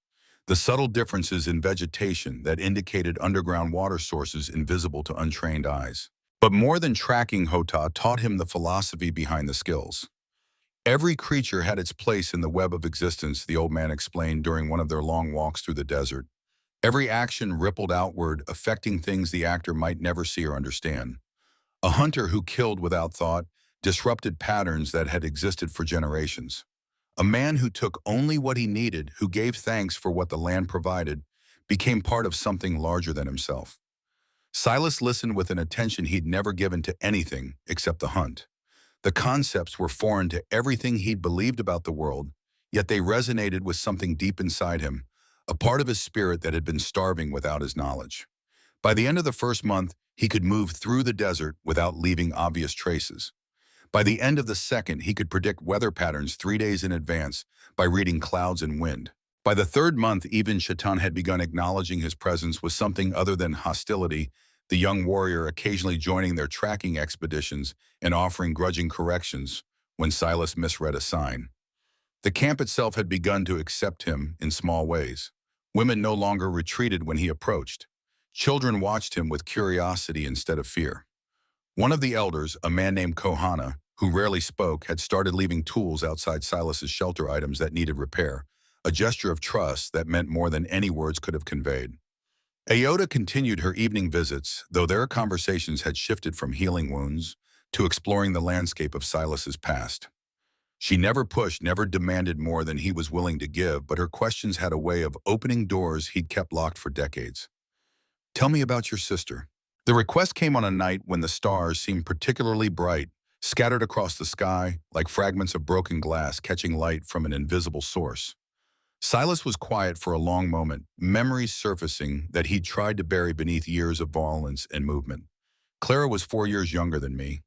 the subtle differences in vegetation that indicated underground water sources invisible to untrained eyes. But more than tracking, Hota taught him the philosophy behind the skills. Every creature had its place in the web of existence, the old man explained during one of their long walks through the desert. Every action rippled outward, affecting things the actor might never see or understand. A hunter who killed without thought disrupted patterns that had existed for generations. A man who took only what he needed, who gave thanks for what the land provided, became part of something larger than himself. Silas listened with an attention he'd never given to anything except the hunt. The concepts were foreign to everything he'd believed about the world, yet they resonated with something deep inside him, a part of his spirit that had been starving without his knowledge. By the end of the first month, he could move through the desert without leaving obvious traces. By the end of the second, he could predict weather patterns 3 days in advance by reading clouds and wind. By the third month, even Shaitan had begun acknowledging his presence with something other than hostility, the young warrior occasionally joining their tracking expeditions and offering grudging corrections when Silas misread a sign. The camp itself had begun to accept him in small ways. Women no longer retreated when he approached. Children watched him with curiosity instead of fear. One of the elders, a man named Kohana, who rarely spoke, had started leaving tools outside Silas's shelter items that needed repair, a gesture of trust that meant more than any words could have conveyed. Ayoda continued her evening visits, though their conversations had shifted from healing wounds to exploring the landscape of Silas's past. She never pushed, never demanded more than he was willing to give, but her questions had a way of opening doors he'd kept locked for decades. "Tell me about your sister." The request came on a night when the stars seemed particularly bright, scattered across the sky like fragments of broken glass catching light from an invisible source. Silas was quiet for a long moment, memories surfacing that he'd tried to bury beneath years of violence and movement. Clara was 4 years younger than me.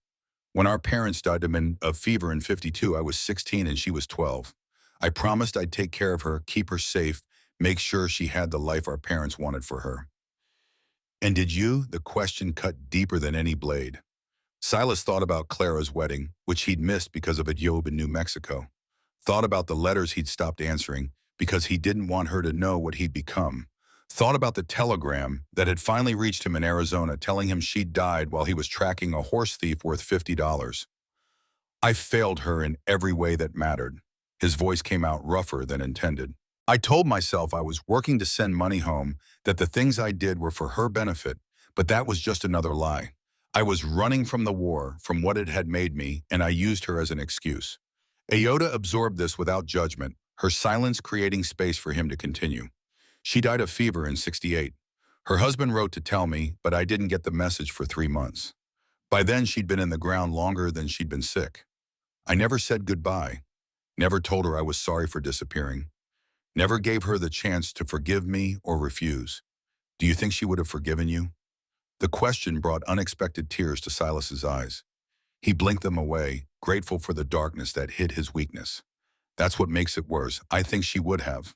When our parents died of fever in '52, I was 16 and she was 12. I promised I'd take care of her, keep her safe, make sure she had the life our parents wanted for her. "And did you?" The question cut deeper than any blade. Silas thought about Clara's wedding, which he'd missed because of a job in New Mexico. Thought about the letters he'd stopped answering because he didn't want her to know what he'd become. Thought about the telegram that had finally reached him in Arizona telling him she'd died while he was tracking a horse thief worth $50. "I failed her in every way that mattered." His voice came out rougher than intended. "I told myself I was working to send money home, that the things I did were for her benefit, but that was just another lie. I was running from the war, from what it had made me, and I used her as an excuse." Ayoda absorbed this without judgment, her silence creating space for him to continue. "She died of fever in '68. Her husband wrote to tell me, but I didn't get the message for 3 months. By then, she'd been in the ground longer than she'd been sick. I never said goodbye, never told her I was sorry for disappearing, never gave her the chance to forgive me or refuse. Do you think she would have forgiven you?" The question brought unexpected tears to Silas's eyes. He blinked them away, grateful for the darkness that hid his weakness. "That's what makes it worse. I think she would have.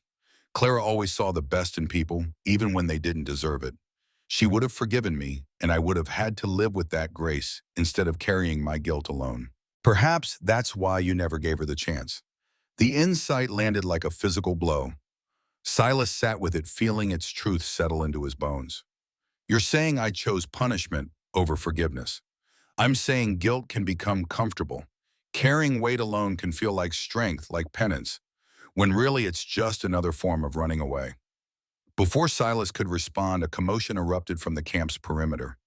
Clara always saw the best in people, even when they didn't deserve it. She would have forgiven me, and I would have had to live with that grace instead of carrying my guilt alone. Perhaps that's why you never gave her the chance." The insight landed like a physical blow. Silas sat with it, feeling its truth settle into his bones. "You're saying I chose punishment over forgiveness. I'm saying guilt can become comfortable. Carrying weight alone can feel like strength, like penance, when really it's just another form of running away." Before Silas could respond, a commotion erupted from the camp's perimeter.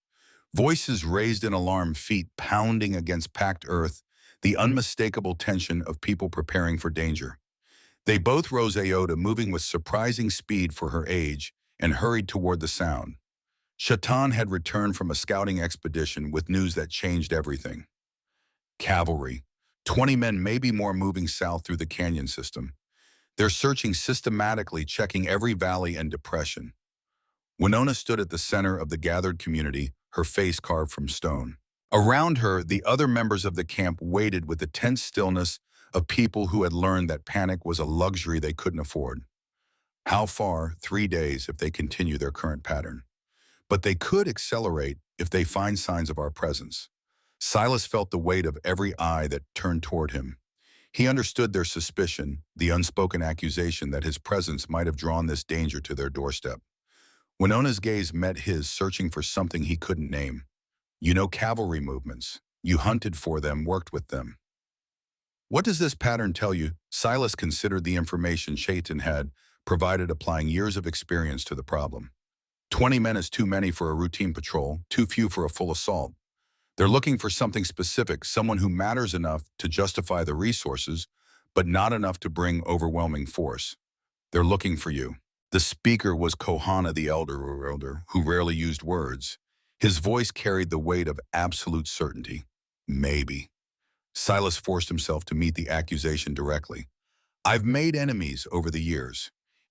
Voices raised in alarm, feet pounding against packed earth, the unmistakable tension of people preparing for danger. They both rose, Ayoda moving with surprising speed for her age, and hurried toward the sound. Shatan had returned from a scouting expedition with news that changed everything. Cavalry. 20 men, maybe more, moving south through the canyon system. They're searching systematically, checking every valley and depression. Winona stood at the center of the gathered community, her face carved from stone. Around her, the other members of the camp waited with the tense stillness of people who had learned that panic was a luxury they couldn't afford. How far? 3 days if they continue their current pattern. But they could accelerate if they find signs of our presence. Silas felt the weight of every eye that turned toward him. He understood their suspicion, the unspoken accusation that his presence might have drawn this danger to their doorstep. Winona's gaze met his, searching for something he couldn't name. "You know cavalry movements. You hunted for them, worked with them. What does this pattern tell you?" Silas considered the information Shaitan had provided, applying years of experience to the problem. 20 men is too many for a routine patrol, too few for a full assault. They're looking for something specific, someone who matters enough to justify the resources, but not enough to bring overwhelming force. They're looking for you. The speaker was Kohana the elder, who rarely used words. His voice carried the weight of absolute certainty. Maybe. Silas forced himself to meet the accusation directly. "I've made enemies over the years.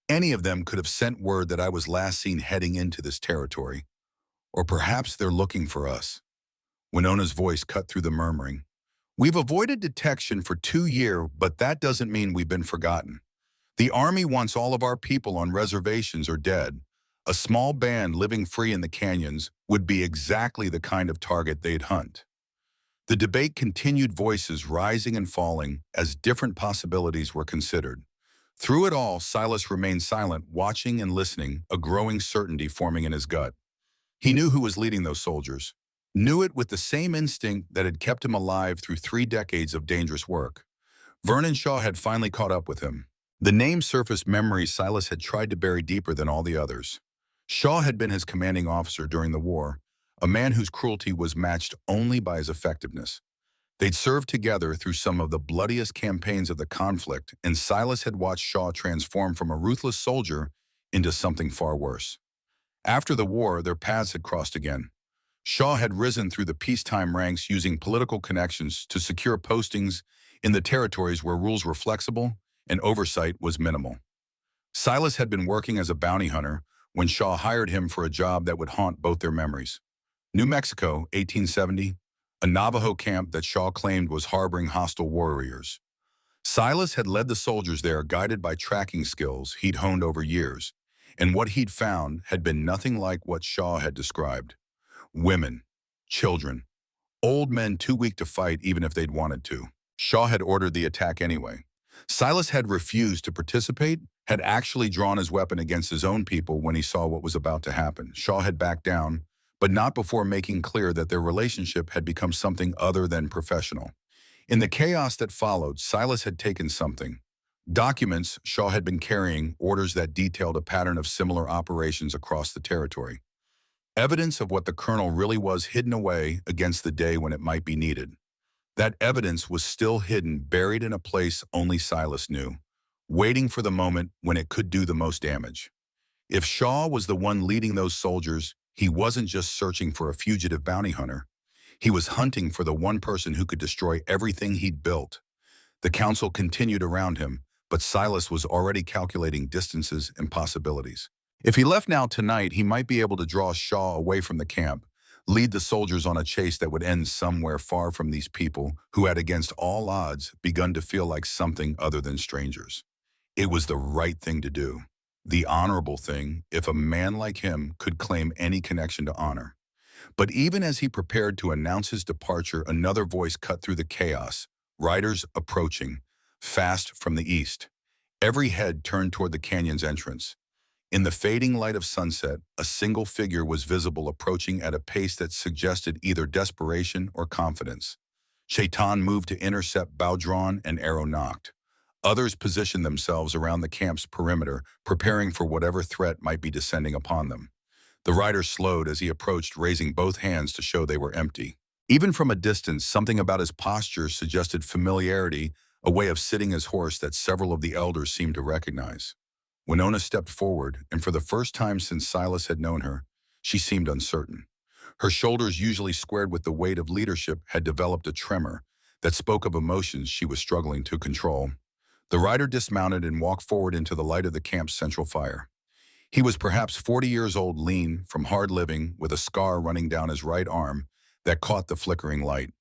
Any of them could have sent word that I was last seen heading into this territory. Or perhaps they're looking for us." Winona's voice cut through the murmuring. "We've avoided detection for 2 years, but that doesn't mean we've been forgotten. The army wants all of our people on reservations or dead. A small band living free in the canyons would be exactly the kind of target they'd hunt." The debate continued, voices rising and falling as different possibilities were considered. Through it all, Silas remained silent, watching and listening, a growing certainty forming in his gut. He knew who was leading those soldiers, knew it with the same instinct that had kept him alive through 3 decades of dangerous work. Vernon Shaw had finally caught up with him. The name surfaced memories Silas had tried to bury deeper than all the others. Shaw had been his commanding officer during the war, a man whose cruelty was matched only by his effectiveness. They'd served together through some of the bloodiest campaigns of the conflict, and Silas had watched Shaw transform from a ruthless soldier into something far worse. After the war, their paths had crossed again. Shaw had risen through the peacetime ranks using political connections to secure postings in the territories where rules were flexible and oversight was minimal. Silas had been working as a bounty hunter when Shaw hired him for a job that would haunt both their memories. New Mexico, 1870, a Navajo camp that Shaw claimed was harboring hostile warriors. Silas had led the soldiers there, guided by tracking skills he'd honed over years, and what he'd found had been nothing like what Shaw had described. Women, children, old men too weak to fight even if they'd wanted to. Shaw had ordered the attack anyway. Silas had refused to participate, had actually drawn his weapon against his own people when he saw what was about to happen. Shaw had backed down, but not before making clear that their relationship had become something other than professional. In the chaos that followed, Silas had taken something. Documents Shaw had been carrying, orders that detailed a pattern of similar operations across the territory. Evidence of what the colonel really was hidden away against the day when it might be needed. That evidence was still hidden, buried in a place only Silas knew, waiting for the moment when it could do the most damage. If Shaw was the one leading those soldiers, he wasn't just searching for a fugitive bounty hunter. He was hunting for the one person who could destroy everything he'd built. The council continued around him, but Silas was already calculating distances and possibilities. If he left now tonight, he might be able to draw Shaw away from the camp, lead the soldiers on a chase that would end somewhere far from these people who had, against all odds, begun to feel like something other than strangers. It was the right thing to do, the honorable thing, if a man like him could claim any connection to honor. But even as he prepared to announce his departure, another voice cut through the chaos, riders approaching, fast from the east. Every head turned toward the canyon's entrance. In the fading light of sunset, a single figure was visible, approaching at a pace that suggested either desperation or confidence. Shaitan moved to intercept, bow drawn and arrow nocked. Others positioned themselves around the camp's perimeter, preparing for whatever threat might be descending upon them. The rider slowed as he approached, raising both hands to show they were empty. Even from a distance, something about his posture suggested familiarity, a way of sitting his horse that several of the elders seemed to recognize. Winona stepped forward, and for the first time since Silas had known her, she seemed uncertain. Her shoulders, usually squared with the weight of leadership, had developed a tremor that spoke of emotions she was struggling to control. The rider dismounted and walked forward into the light of the camp's central fire. He was perhaps 40 years old, lean from hard living, with a scar running down his right arm that caught the flickering light.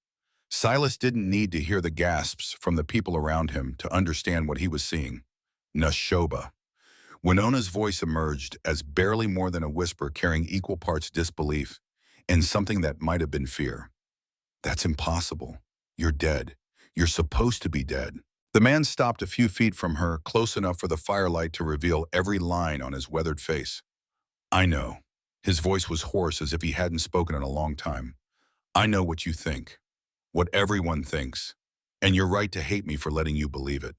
Silas didn't need to hear the gasps from the people around him to understand what he was seeing. Nashoba. Winona's voice emerged as barely more than a whisper, carrying equal parts disbelief and something that might have been fear. "That's impossible. You're dead. You're supposed to be dead." The man stopped a few feet from her, close enough for the firelight to reveal every line on his weathered face. "I know." His voice was hoarse, as if he hadn't spoken in a long time. "I know what you think, what everyone thinks, and you're right to hate me for letting you believe it."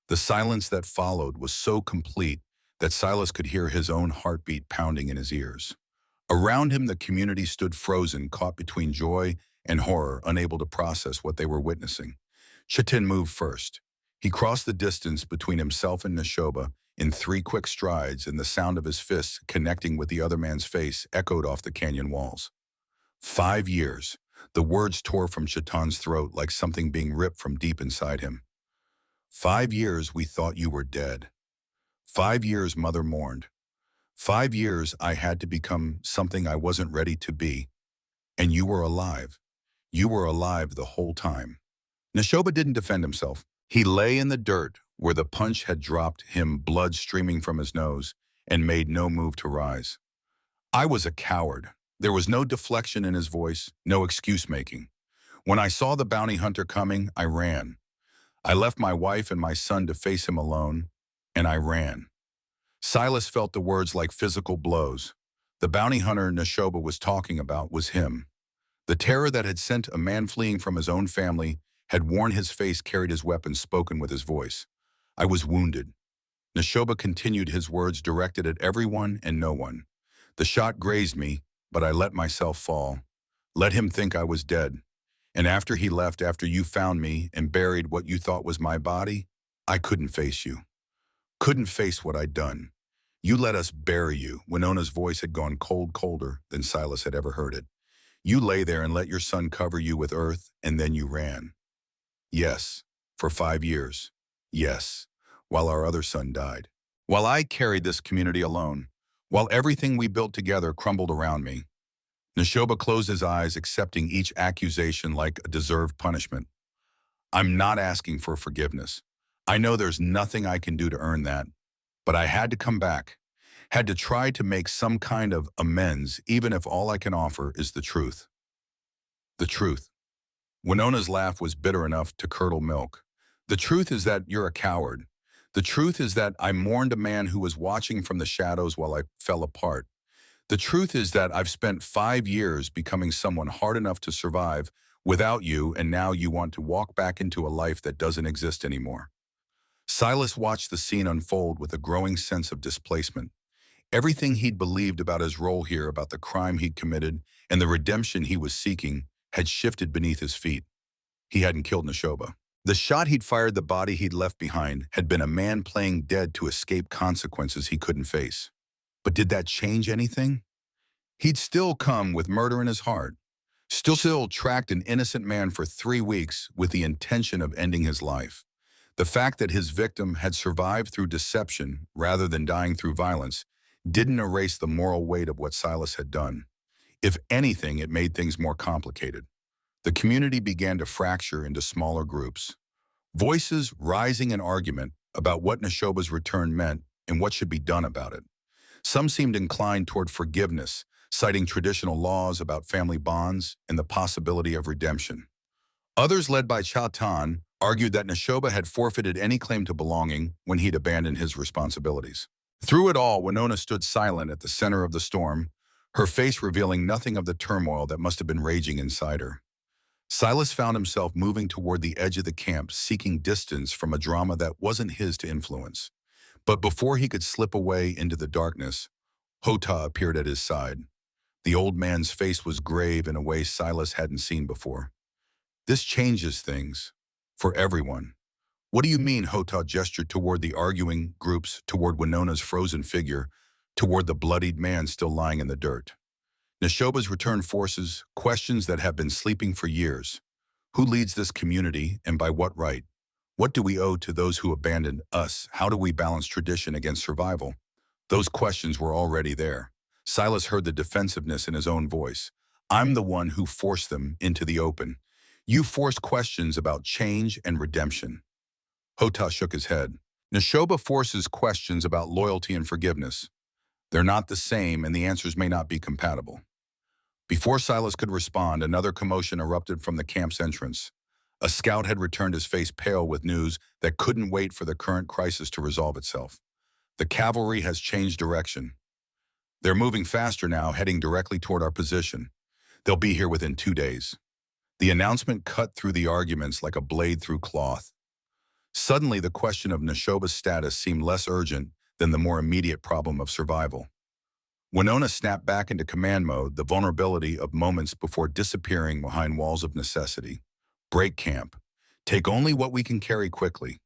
The silence that followed was so complete that Silas could hear his own heartbeat pounding in his ears. Around him, the community stood frozen, caught between joy and horror, unable to process what they were witnessing. Chitin moved first. He crossed the distance between himself and Nashoba in 3 quick strides, and the sound of his fists connecting with the other man's face echoed off the canyon walls. 5 years. The words tore from Chitin's throat like something being ripped from deep inside him. 5 years we thought you were dead. 5 years Mother mourned. 5 years I had to become something I wasn't ready to be. And you were alive. You were alive the whole time. Nashoba didn't defend himself. He lay in the dirt where the punch had dropped him, blood streaming from his nose, and made no move to rise. "I was a coward." There was no deflection in his voice, no excuse-making. When I saw the bounty hunter coming, I ran. I left my wife and my son to face him alone, and I ran. Silas felt the words like physical blows. The bounty hunter Neshoba was talking about was him. The terror that had sent a man fleeing from his own family had worn his face, carried his weapon, spoken with his voice. I was wounded. Neshoba continued, his words directed at everyone and no one. The shot grazed me, but I let myself fall. Let him think I was dead. And after he left, after you found me and buried what you thought was my body, I couldn't face you. Couldn't face what I'd done. You let us bury you. Winona's voice had gone cold, colder than Silas had ever heard it. You lay there and let your son cover you with earth, and then you ran. Yes, for 5 years. Yes, while our other son died. While I carried this community alone. While everything we built together crumbled around me. Neshoba closed his eyes, accepting each accusation like a deserved punishment. I'm not asking for forgiveness. I know there's nothing I can do to earn that. But I had to come back. Had to try to make some kind of amends, even if all I can offer is the truth. The truth. Winona's laugh was bitter enough to curdle milk. The truth is that you're a coward. The truth is that I mourned a man who was watching from the shadows while I fell apart. The truth is that I've spent 5 years becoming someone hard enough to survive without you, and now you want to walk back into a life that doesn't exist anymore. Silas watched the scene unfold with a growing sense of displacement. Everything he'd believed about his role here, about the crime he'd committed, and the redemption he was seeking, had shifted beneath his feet. He hadn't killed Neshoba. The shot he'd fired, the body he'd left behind, had been a man playing dead to escape consequences he couldn't face. But did that change anything? He'd still come with murder in his heart. Still tracked an innocent man for 3 weeks with the intention of ending his life. The fact that his victim had survived through deception rather than dying through violence didn't erase the moral weight of what Silas had done. If anything, it made things more complicated. The community began to fracture into smaller groups. Voices rising in argument about what Neshoba's return meant and what should be done about it. Some seemed inclined toward forgiveness, citing traditional laws about family bonds and the possibility of redemption. Others, led by Chatan, argued that Neshoba had forfeited any claim to belonging when he'd abandoned his responsibilities. Through it all, Winona stood silent at the center of the storm, her face revealing nothing of the turmoil that must have been raging inside her. Silas found himself moving toward the edge of the camp, seeking distance from a drama that wasn't his to influence. But before he could slip away into the darkness, Hota appeared at his side. The old man's face was grave in a way Silas hadn't seen before. This changes things. For everyone. What do you mean? Hota gestured toward the arguing groups, toward Winona's frozen figure, toward the bloodied man still lying in the dirt. Neshoba's returned forces, questions that have been sleeping for years. Who leads this community, and by what right? What do we owe to those who abandoned us? How do we balance tradition against survival? Those questions were already there. Silas heard the defensiveness in his own voice. I'm the one who forced them into the open. You forced questions about change and redemption. Hota shook his head. Neshoba forces questions about loyalty and forgiveness. They're not the same, and the answers may not be compatible. Before Silas could respond, another commotion erupted from the camp's entrance. A scout had returned, his face pale with news that couldn't wait for the current crisis to resolve itself. The cavalry has changed direction. They're moving faster now, heading directly toward our position. They'll be here within 2 days. The announcement cut through the arguments like a blade through cloth. Suddenly, the question of Neshoba's status seemed less urgent than the more immediate problem of survival. Winona snapped back into command mode, the vulnerability of moments before disappearing behind walls of necessity. Break camp. Take only what we can carry quickly.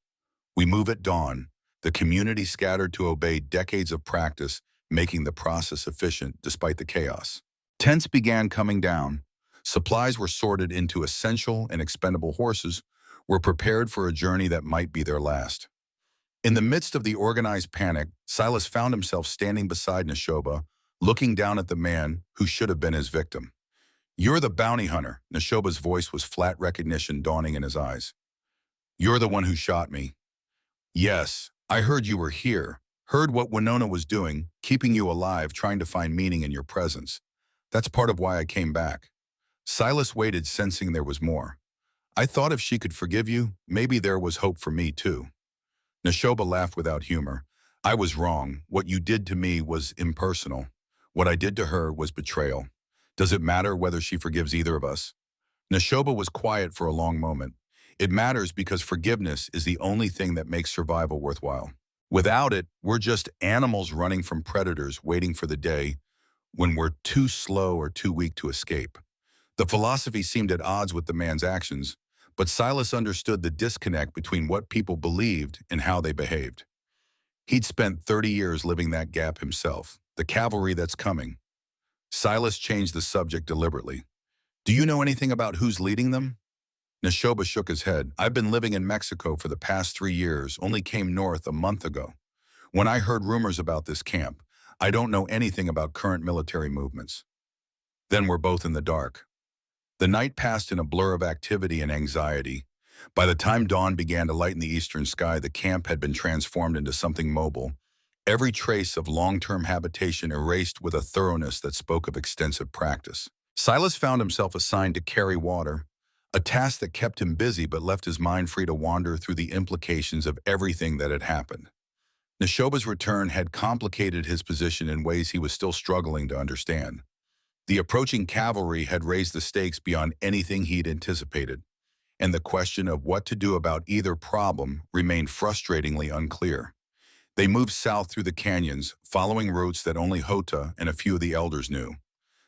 We move at dawn. The community scattered to obey decades of practice, making the process efficient despite the chaos. Tents began coming down. Supplies were sorted into essential and expendable. Horses were prepared for a journey that might be their last. In the midst of the organized panic, Silas found himself standing beside Neshoba, looking down at the man who should have been his victim. You're the bounty hunter. Neshoba's voice was flat recognition dawning in his eyes. You're the one who shot me. Yes, I heard you were here, heard what Winona was doing, keeping you alive, trying to find meaning in your presence. That's part of why I came back. Silas waited, sensing there was more. I thought if she could forgive you, maybe there was hope for me too. Neshoba laughed without humor. I was wrong. What you did to me was impersonal. What I did to her was betrayal. Does it matter whether she forgives either of us? Neshoba was quiet for a long moment. It matters because forgiveness is the only thing that makes survival worthwhile. Without it, we're just animals running from predators waiting for the day when we're too slow or too weak to escape. The philosophy seemed at odds with the man's actions, but Silas understood the disconnect between what people believed and how they behaved. He'd spent 30 years living that gap himself, the cavalry that's coming. Silas changed the subject deliberately. Do you know anything about who's leading them? Neshoba shook his head. I've been living in Mexico for the past 3 years, only came north a month ago. When I heard rumors about this camp, I don't know anything about current military movements. Then we're both in the dark. The night passed in a blur of activity and anxiety. By the time dawn began to lighten the eastern sky, the camp had been transformed into something mobile, every trace of long-term habitation erased with a thoroughness that spoke of extensive practice. Silas found himself assigned to carry water, a task that kept him busy but left his mind free to wander through the implications of everything that had happened. Neshoba's return had complicated his position in ways he was still struggling to understand. The approaching cavalry had raised the stakes beyond anything he'd anticipated, and the question of what to do about either problem remained frustratingly unclear. They moved south through the canyons, following routes that only Hota and a few of the elders knew.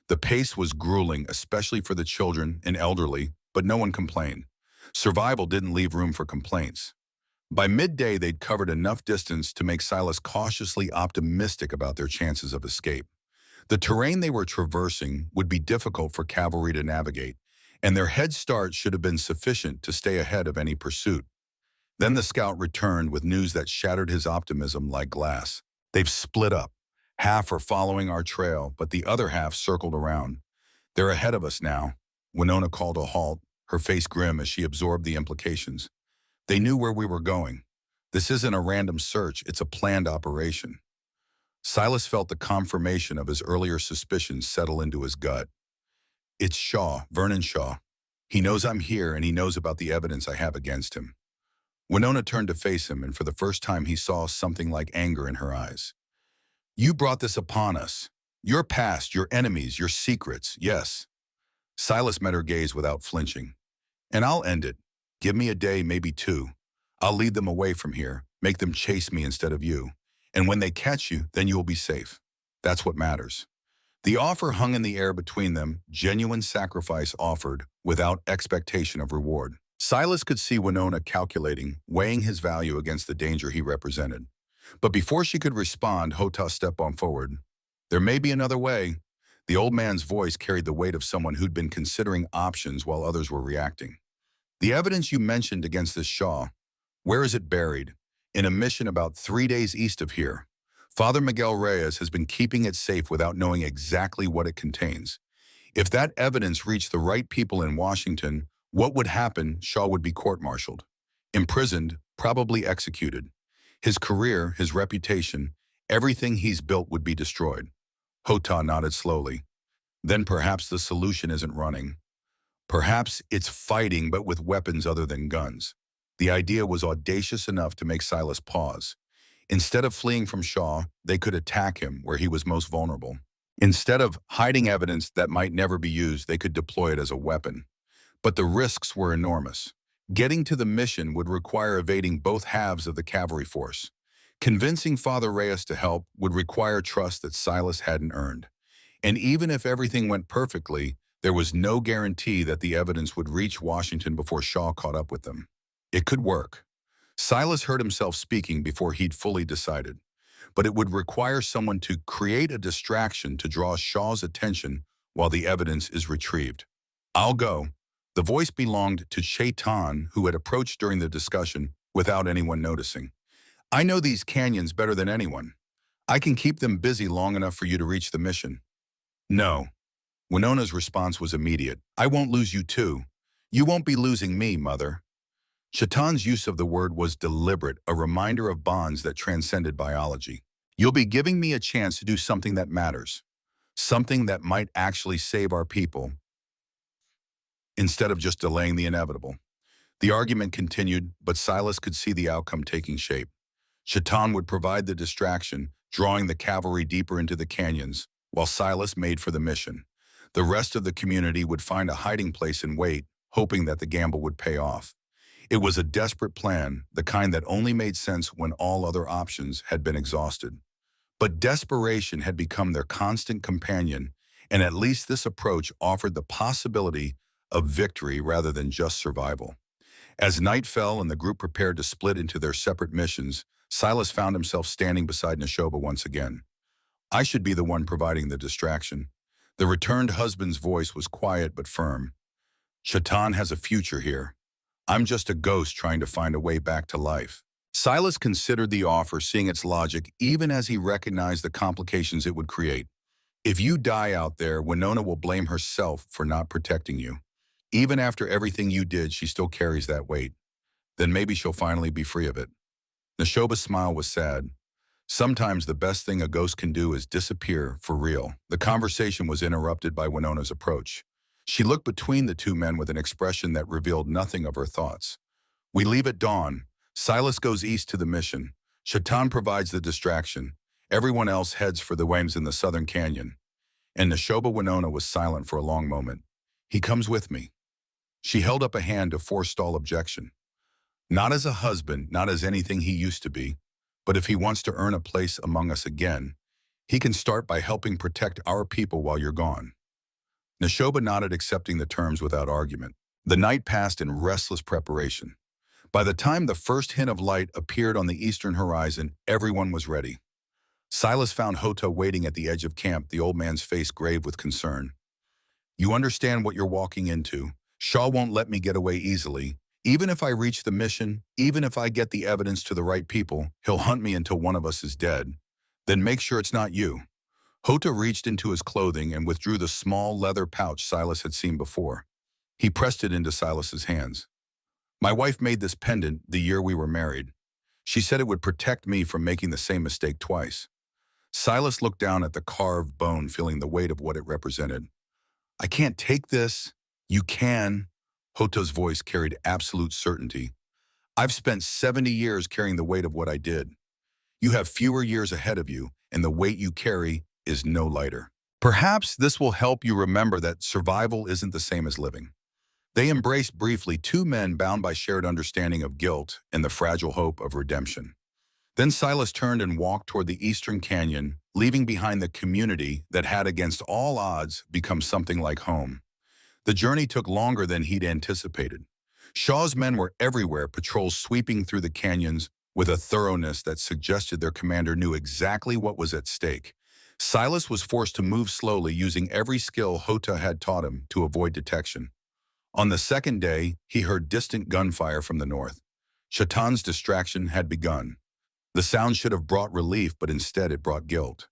The pace was grueling, especially for the children and elderly, but no one complained. Survival didn't leave room for complaints. By midday, they'd covered enough distance to make Silas cautiously optimistic about their chances of escape. The terrain they were traversing would be difficult for cavalry to navigate, and their head start should have been sufficient to stay ahead of any pursuit. Then the scout returned with news that shattered his optimism like glass. They've split up. Half are following our trail, but the other half circled around. They're ahead of us now. Winona called a halt, her face grim as she absorbed the implications. They knew where we were going. This isn't a random search, it's a planned operation. Silas felt the confirmation of his earlier suspicions settle into his gut. It's Shaw, Vernon Shaw. He knows I'm here and he knows about the evidence I have against him. Winona turned to face him, and for the first time he saw something like anger in her eyes. You brought this upon us. Your past, your enemies, your secrets, yes. Silas met her gaze without flinching. And I'll end it. Give me a day, maybe two. I'll lead them away from here, make them chase me instead of you. And when they catch you, then you'll be safe. That's what matters. The offer hung in the air between them, genuine sacrifice offered without expectation of reward. Silas could see Winona calculating, weighing his value against the danger he represented. But before she could respond, Hota stepped on forward. There may be another way. The old man's voice carried the weight of someone who'd been considering options while others were reacting. The evidence you mentioned against this Shaw, where is it buried? In a mission about 3 days east of here. Father Miguel Reyes has been keeping it safe without knowing exactly what it contains. If that evidence reached the right people in Washington, what would happen? Shaw would be court-martialed, imprisoned, probably executed. His career, his reputation, everything he's built would be destroyed. Hota nodded slowly. Then perhaps the solution isn't running. Perhaps it's fighting, but with weapons other than guns. The idea was audacious enough to make Silas pause. Instead of fleeing from Shaw, they could attack him where he was most vulnerable. Instead of hiding evidence that might never be used, they could deploy it as a weapon. But the risks were enormous. Getting to the mission would require evading both halves of the cavalry force. Convincing Father Reyes to help would require trust that Silas hadn't earned. And even if everything went perfectly, there was no guarantee that the evidence would reach Washington before Shaw caught up with them. It could work. Silas heard himself speaking before he'd fully decided. But it would require someone to create a distraction to draw Shaw's attention while the evidence is retrieved. I'll go. The voice belonged to Shaitan, who had approached during the discussion without anyone noticing. I know these canyons better than anyone. I can keep them busy long enough for you to reach the mission. No. Winona's response was immediate. I won't lose you too. You won't be losing me, Mother. Shaitan's use of the word was deliberate, a reminder of bonds that transcended biology. You'll be giving me a chance to do something that matters. Something that might actually save our people. instead of just delaying the inevitable. The argument continued, but Silas could see the outcome taking shape. Shaitan would provide the distraction, drawing the cavalry deeper into the canyons, while Silas made for the mission. The rest of the community would find a hiding place and wait, hoping that the gamble would pay off. It was a desperate plan, the kind that only made sense when all other options had been exhausted. But desperation had become their constant companion, and at least this approach offered the possibility of victory rather than just survival. As night fell and the group prepared to split into their separate missions, Silas found himself standing beside Neshoba once again. I should be the one providing the distraction. The returned husband's voice was quiet but firm. Shaitan has a future here. I'm just a ghost trying to find a way back to life. Silas considered the offer, seeing its logic, even as he recognized the complications it would create. If you die out there, Winona will blame herself for not protecting you. Even after everything you did, she still carries that weight. Then maybe she'll finally be free of it. Neshoba's smile was sad. Sometimes the best thing a ghost can do is disappear for real. The conversation was interrupted by Winona's approach. She looked between the two men with an expression that revealed nothing of her thoughts. We leave at dawn. Silas goes east to the mission. Shaitan provides the distraction. Everyone else heads for the Wames in the southern canyon. And Neshoba Winona was silent for a long moment. He comes with me. She held up a hand to forestall objection. Not as a husband, not as anything he used to be, but if he wants to earn a place among us again, he can start by helping protect our people while you're gone. Neshoba nodded, accepting the terms without argument. The night passed in restless preparation. By the time the first hint of light appeared on the eastern horizon, everyone was ready. Silas found Hota waiting at the edge of camp, the old man's face grave with concern. You understand what you're walking into. Shaw won't let me get away easily. Even if I reach the mission, even if I get the evidence to the right people, he'll hunt me until one of us is dead. Then make sure it's not you. Hota reached into his clothing and withdrew the small leather pouch Silas had seen before. He pressed it into Silas's hands. My wife made this pendant the year we were married. She said it would protect me from making the same mistake twice. Silas looked down at the carved bone, feeling the weight of what it represented. I can't take this. You can. Hota's voice carried absolute certainty. I've spent 70 years carrying the weight of what I did. You have fewer years ahead of you, and the weight you carry is no lighter. Perhaps this will help you remember that survival isn't the same as living. They embraced briefly, two men bound by shared understanding of guilt and the fragile hope of redemption. Then Silas turned and walked toward the eastern canyon, leaving behind the community that had, against all odds, become something like home. The journey took longer than he'd anticipated. Shaw's men were everywhere, patrols sweeping through the canyons with a thoroughness that suggested their commander knew exactly what was at stake. Silas was forced to move slowly, using every skill Hota had taught him to avoid detection. On the second day, he heard distant gunfire from the north. Shaitan's distraction had begun. The sound should have brought relief, but instead it brought guilt.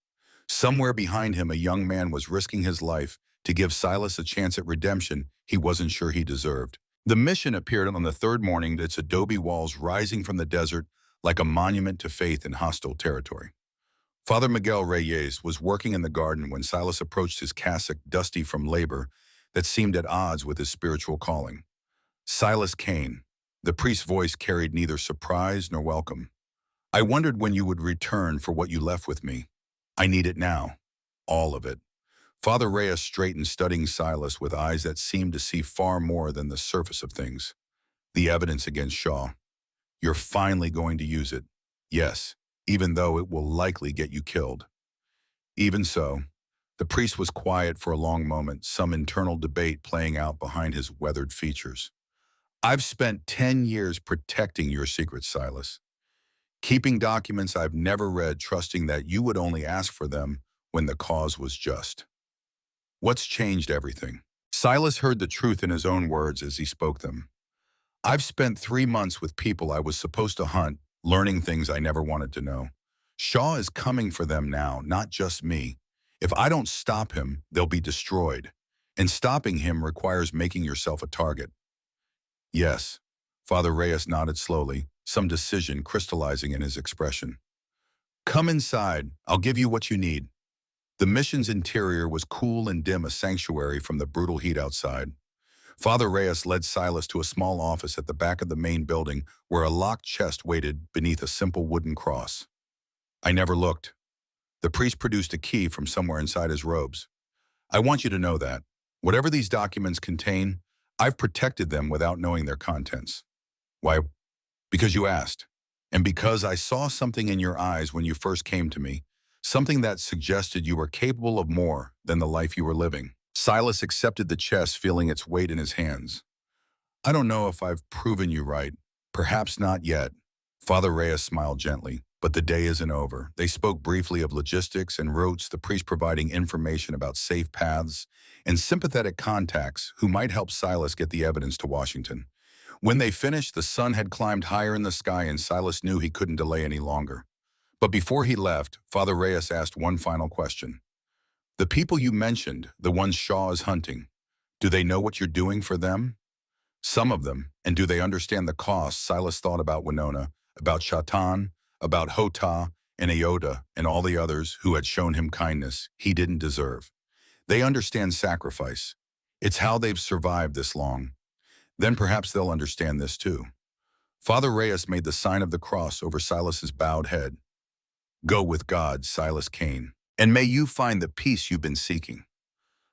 Somewhere behind him, a young man was risking his life to give Silas a chance at redemption he wasn't sure he deserved. The mission appeared on the third morning, its adobe walls rising from the desert like a monument to faith in hostile territory. Father Miguel Reyes was working in the garden when Silas approached, his cassock dusty from labor that seemed at odds with his spiritual calling. Silas Kane. The priest's voice carried neither surprise nor welcome. I wondered when you would return for what you left with me. I need it now. All of it. Father Reyes straightened, studying Silas with eyes that seemed to see far more than the surface of things. The evidence against Shaw. You're finally going to use it. Yes, even though it will likely get you killed. Even so, the priest was quiet for a long moment, some internal debate playing out behind his weathered features. I've spent 10 years protecting your secrets, Silas. Keeping documents I've never read, trusting that you would only ask for them when the cause was just. What's changed everything? Silas heard the truth in his own words as he spoke them. I've spent 3 months with people I was supposed to hunt, learning things I never wanted to know. Shaw is coming for them now, not just me. If I don't stop him, they'll be destroyed. And stopping him requires making yourself a target. Yes. Father Reyes nodded slowly, some decision crystallizing in his expression. Come inside. I'll give you what you need. The mission's interior was cool and dim, a sanctuary from the brutal heat outside. Father Reyes led Silas to a small office at the back of the main building where a locked chest waited beneath a simple wooden cross. I never looked. The priest produced a key from somewhere inside his robes. I want you to know that, whatever these documents contain, I've protected them without knowing their contents. Why? Because you asked. And because I saw something in your eyes when you first came to me, something that suggested you were capable of more than the life you were living. Silas accepted the chest, feeling its weight in his hands. I don't know if I've proven you right. Perhaps not yet. Father Reyes smiled gently, but the day isn't over. They spoke briefly of logistics and routes, the priest providing information about safe paths and sympathetic contacts who might help Silas get the evidence to Washington. When they finished, the sun had climbed higher in the sky and Silas knew he couldn't delay any longer. But before he left, Father Reyes asked one final question. The people you mentioned, the ones Shaw is hunting, do they know what you're doing for them? Some of them, and do they understand the cost? Silas thought about Winona, about Shatan, about Hota and Iota and all the others who had shown him kindness he didn't deserve. They understand sacrifice. It's how they've survived this long. Then perhaps they'll understand this too. Father Reyes made the sign of the cross over Silas's bowed head. Go with God, Silas Kane, and may you find the peace you've been seeking.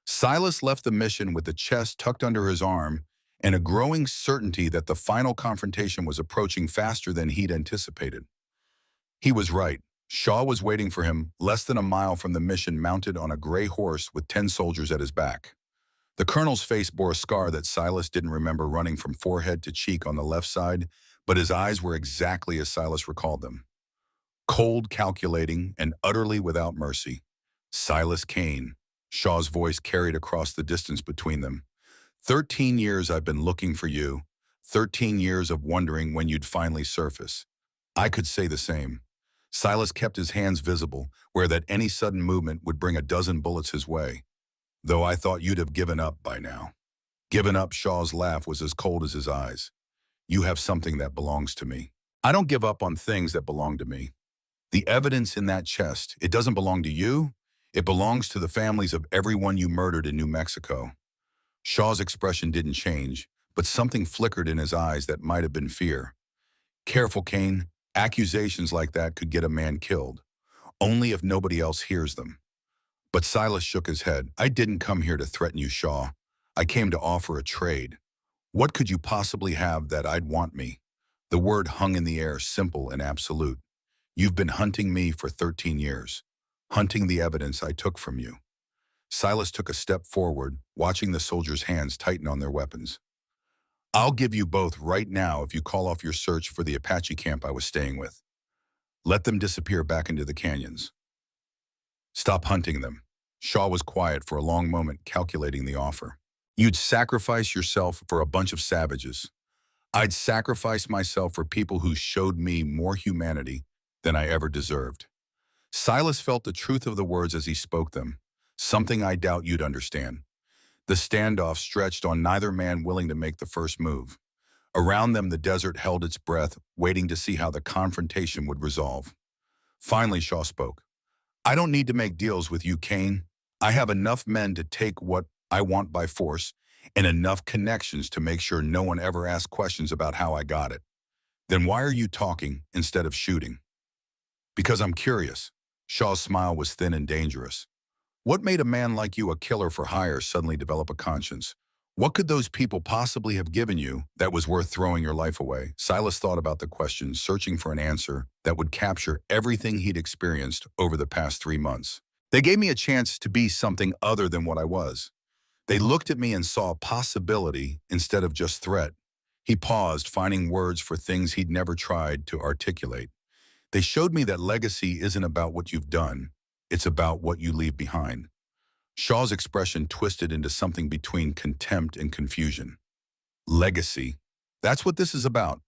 Silas left the mission with the chest tucked under his arm and a growing certainty that the final confrontation was approaching faster than he'd anticipated. He was right. Shaw was waiting for him less than a mile from the mission, mounted on a gray horse with 10 soldiers at his back. The colonel's face bore a scar that Silas didn't remember, running from forehead to cheek on the left side, but his eyes were exactly as Silas recalled them. Cold, calculating, and utterly without mercy. Silas Kane. Shaw's voice carried across the distance between them. 13 years I've been looking for you. 13 years of wondering when you'd finally surface. I could say the same. Silas kept his hands visible, where that any sudden movement would bring a dozen bullets his way. Though I thought you'd have given up by now. Given up? Shaw's laugh was as cold as his eyes. You have something that belongs to me. I don't give up on things that belong to me. The evidence in that chest, it doesn't belong to you. It belongs to the families of everyone you murdered in New Mexico. Shaw's expression didn't change, but something flickered in his eyes that might have been fear. Careful, Kane. Accusations like that could get a man killed. Only if nobody else hears them. But Silas shook his head. I didn't come here to threaten you, Shaw. I came to offer a trade. What could you possibly have that I'd want me? The word hung in the air, simple and absolute. You've been hunting me for 13 years. Hunting the evidence I took from you. Silas took a step forward, watching the soldiers' hands tighten on their weapons. I'll give you both right now if you call off your search for the Apache camp I was staying with. Let them disappear back into the canyons. Stop hunting them. Shaw was quiet for a long moment, calculating the offer. You'd sacrifice yourself for a bunch of savages. I'd sacrifice myself for people who showed me more humanity than I ever deserved. Silas felt the truth of the words as he spoke them, something I doubt you'd understand. The standoff stretched on, neither man willing to make the first move. Around them, the desert held its breath, waiting to see how the confrontation would resolve. Finally, Shaw spoke. I don't need to make deals with you, Kane. I have enough men to take what I want by force, and enough connections to make sure no one ever asks questions about how I got it. Then why are you talking instead of shooting? Because I'm curious. Shaw's smile was thin and dangerous. What made a man like you, a killer for hire, suddenly develop a conscience? What could those people possibly have given you that was worth throwing your life away? Silas thought about the question, searching for an answer that would capture everything he'd experienced over the past 3 months. They gave me a chance to be something other than what I was. They looked at me and saw possibility instead of just threat. He paused, finding words for things he'd never tried to articulate. They showed me that legacy isn't about what you've done. It's about what you leave behind. Shaw's expression twisted into something between contempt and confusion. Legacy. That's what this is about.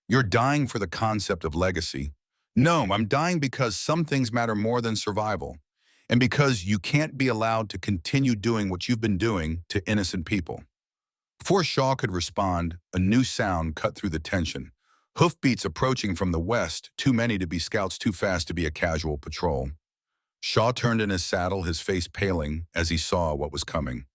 You're dying for the concept of legacy. No, I'm dying because some things matter more than survival, and because you can't be allowed to continue doing what you've been doing to innocent people. Before Shaw could respond, a new sound cut through the tension. Hoofbeats approaching from the west, too many to be scouts, too fast to be a casual patrol. Shaw turned in his saddle, his face paling as he saw what was coming.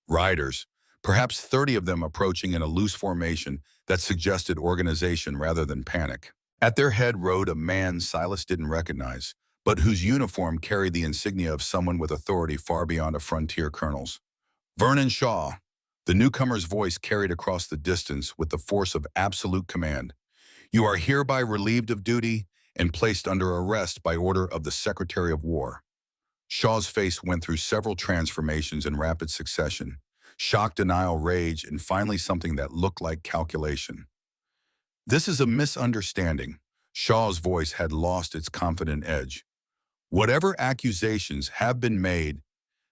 Riders, perhaps 30 of them approaching in a loose formation that suggested organization rather than panic. At their head rode a man Silas didn't recognize, but whose uniform carried the insignia of someone with authority far beyond a frontier colonel's. Vernon Shaw. The newcomer's voice carried across the distance with the force of absolute command. You are hereby relieved of duty and placed under arrest by order of the Secretary of War. Shaw's face went through several transformations in rapid succession. Shock, denial, rage, and finally something that looked like calculation. This is a misunderstanding. Shaw's voice had lost its confident edge. Whatever accusations have been made,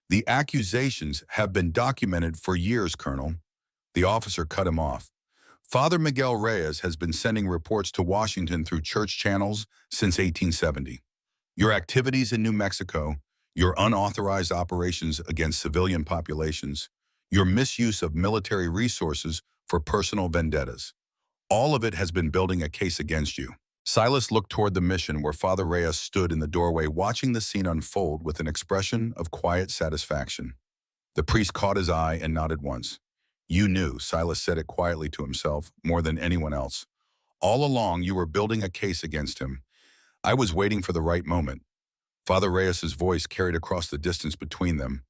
the accusations have been documented for years, Colonel. The officer cut him off. Father Miguel Reyes has been sending reports to Washington through church channels since 1870. Your activities in New Mexico, your unauthorized operations against civilian populations, your misuse of military resources for personal vendettas. All of it has been building a case against you. Silas looked toward the mission where Father Reyes stood in the doorway watching the scene unfold with an expression of quiet satisfaction. The priest caught his eye and nodded once. You knew, Silas said it quietly to himself, more than anyone else. All along you were building a case against him. I was waiting for the right moment. Father Reyes's voice carried across the distance between them,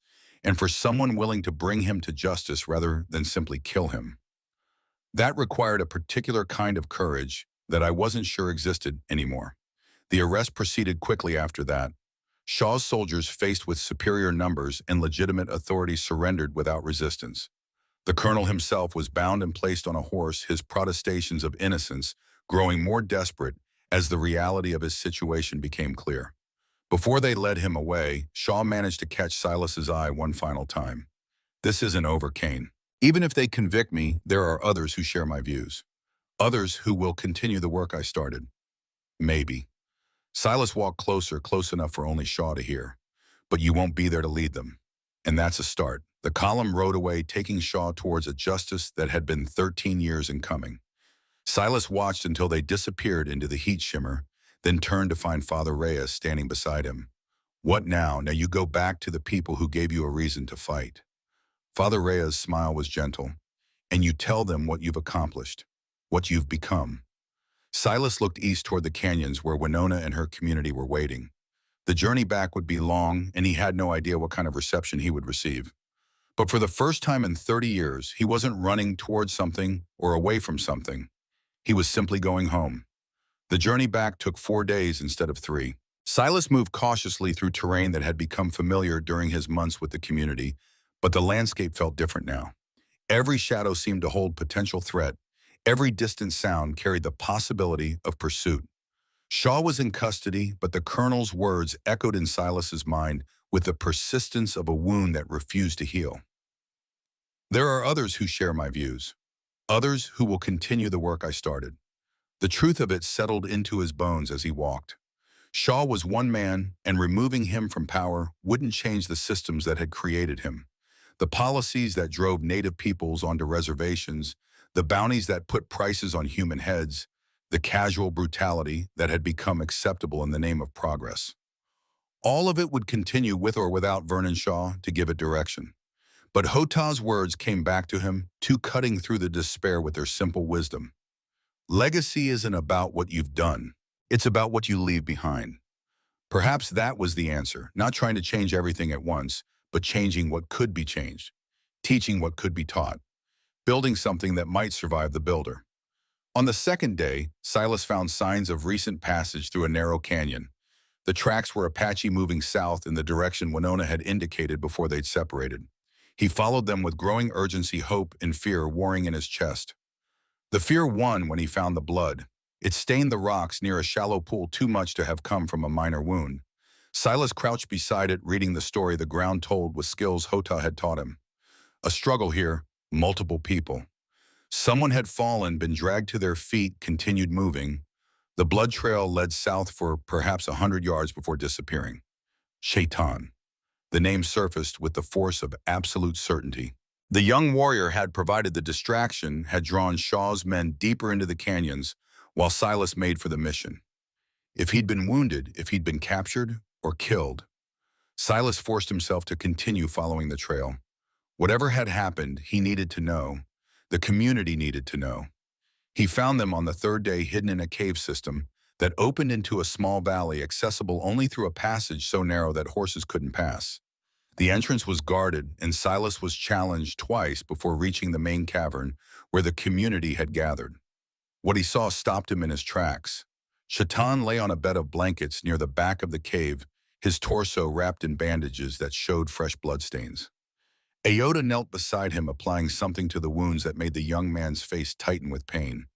and for someone willing to bring him to justice rather than simply kill him. That required a particular kind of courage that I wasn't sure existed anymore. The arrest proceeded quickly after that. Shaw's soldiers, faced with superior numbers and legitimate authority, surrendered without resistance. The colonel himself was bound and placed on a horse, his protestations of innocence growing more desperate as the reality of his situation became clear. Before they led him away, Shaw managed to catch Silas's eye one final time. This isn't over, Kane. Even if they convict me, there are others who share my views. Others who will continue the work I started. Maybe. Silas walked closer, close enough for only Shaw to hear. But you won't be there to lead them. And that's a start. The column rode away, taking Shaw towards a justice that had been 13 years in coming. Silas watched until they disappeared into the heat shimmer, then turned to find Father Reyes standing beside him. What now? Now you go back to the people who gave you a reason to fight. Father Reyes' smile was gentle. And you tell them what you've accomplished, what you've become. Silas looked east toward the canyons where Winona and her community were waiting. The journey back would be long, and he had no idea what kind of reception he would receive. But for the first time in 30 years, he wasn't running towards something or away from something. He was simply going home. The journey back took 4 days instead of 3. Silas moved cautiously through terrain that had become familiar during his months with the community, but the landscape felt different now. Every shadow seemed to hold potential threat. Every distant sound carried the possibility of pursuit. Shaw was in custody, but the colonel's words echoed in Silas's mind with the persistence of a wound that refused to heal. There are others who share my views. Others who will continue the work I started. The truth of it settled into his bones as he walked. Shaw was one man, and removing him from power wouldn't change the systems that had created him. The policies that drove native peoples onto reservations, the bounties that put prices on human heads, the casual brutality that had become acceptable in the name of progress. All of it would continue with or without Vernon Shaw to give it direction. But Hota's words came back to him, too cutting through the despair with their simple wisdom. Legacy isn't about what you've done. It's about what you leave behind. Perhaps that was the answer, not trying to change everything at once, but changing what could be changed, teaching what could be taught, building something that might survive the builder. On the second day, Silas found signs of recent passage through a narrow canyon. The tracks were Apache moving south in the direction Winona had indicated before they'd separated. He followed them with growing urgency, hope and fear warring in his chest. The fear won when he found the blood. It stained the rocks near a shallow pool too much to have come from a minor wound. Silas crouched beside it, reading the story the ground told with skills Hota had taught him. A struggle here, multiple people. Someone had fallen, been dragged to their feet, continued moving. The blood trail led south for perhaps 100 yards before disappearing. Shaitan. The name surfaced with the force of absolute certainty. The young warrior had provided the distraction, had drawn Shaw's men deeper into the canyons, while Silas made for the mission. If he'd been wounded, if he'd been captured or killed, Silas forced himself to continue following the trail. Whatever had happened, he needed to know. The community needed to know. He found them on the third day hidden in a cave system that opened into a small valley accessible only through a passage so narrow that horses couldn't pass. The entrance was guarded, and Silas was challenged twice before reaching the main cavern where the community had gathered. What he saw stopped him in his tracks. Shaitan lay on a bed of blankets near the back of the cave, his torso wrapped in bandages that showed fresh bloodstains. Ayoda knelt beside him, applying something to the wounds that made the young man's face tighten with pain.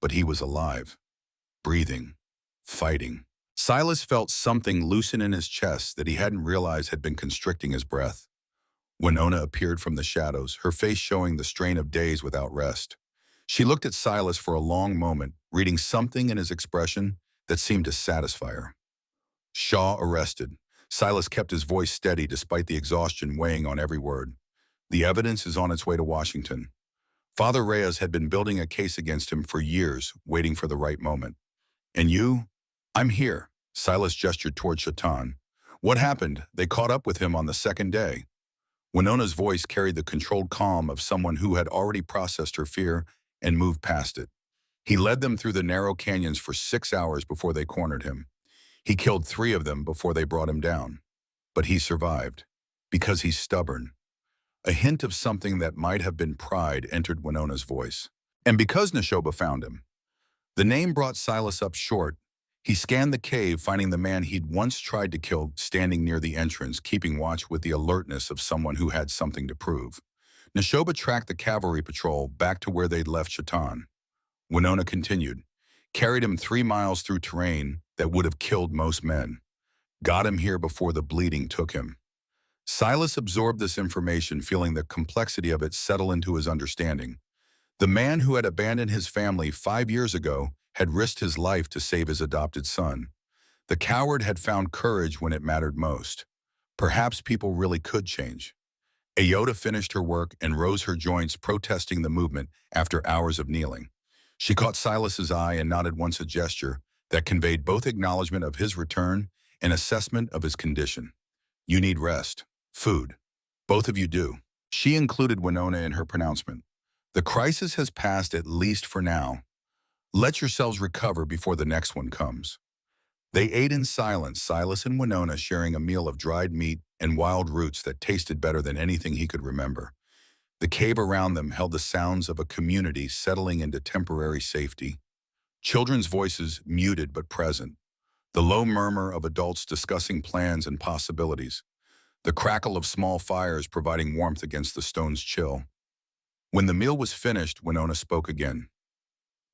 But he was alive, breathing, fighting. Silas felt something loosen in his chest that he hadn't realized had been constricting his breath. Winona appeared from the shadows, her face showing the strain of days without rest. She looked at Silas for a long moment, reading something in his expression that seemed to satisfy her. Shaw arrested. Silas kept his voice steady despite the exhaustion weighing on every word. The evidence is on its way to Washington. Father Reyes had been building a case against him for years, waiting for the right moment. And you? I'm here. Silas gestured toward Shaitan. What happened? They caught up with him on the second day. Winona's voice carried the controlled calm of someone who had already processed her fear and moved past it. He led them through the narrow canyons for 6 hours before they cornered him. He killed 3 of them before they brought him down. But he survived. Because he's stubborn. A hint of something that might have been pride entered Winona's voice. And because Neshoba found him. The name brought Silas up short. He scanned the cave, finding the man he'd once tried to kill standing near the entrance, keeping watch with the alertness of someone who had something to prove. Neshoba tracked the cavalry patrol back to where they'd left Shaitan. Winona continued, carried him 3 miles through terrain that would have killed most men. Got him here before the bleeding took him. Silas absorbed this information, feeling the complexity of it settle into his understanding. The man who had abandoned his family 5 years ago had risked his life to save his adopted son. The coward had found courage when it mattered most. Perhaps people really could change. Ayoda finished her work and rose her joints, protesting the movement after hours of kneeling. She caught Silas's eye and nodded once, a gesture that conveyed both acknowledgement of his return and assessment of his condition. You need rest. Food. Both of you do. She included Winona in her pronouncement. The crisis has passed, at least for now. Let yourselves recover before the next one comes. They ate in silence, Silas and Winona sharing a meal of dried meat and wild roots that tasted better than anything he could remember. The cave around them held the sounds of a community settling into temporary safety. Children's voices muted but present. The low murmur of adults discussing plans and possibilities. The crackle of small fires providing warmth against the stone's chill. When the meal was finished, Winona spoke again.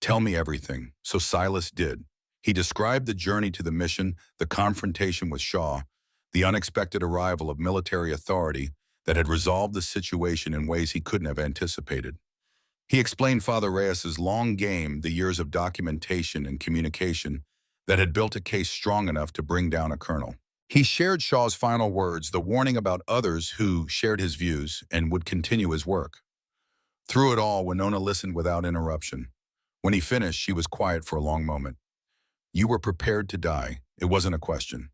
Tell me everything. So Silas did. He described the journey to the mission, the confrontation with Shaw, the unexpected arrival of military authority that had resolved the situation in ways he couldn't have anticipated. He explained Father Reyes's long game, the years of documentation and communication that had built a case strong enough to bring down a colonel. He shared Shaw's final words, the warning about others who shared his views and would continue his work. Through it all, Winona listened without interruption. When he finished, she was quiet for a long moment. You were prepared to die. It wasn't a question.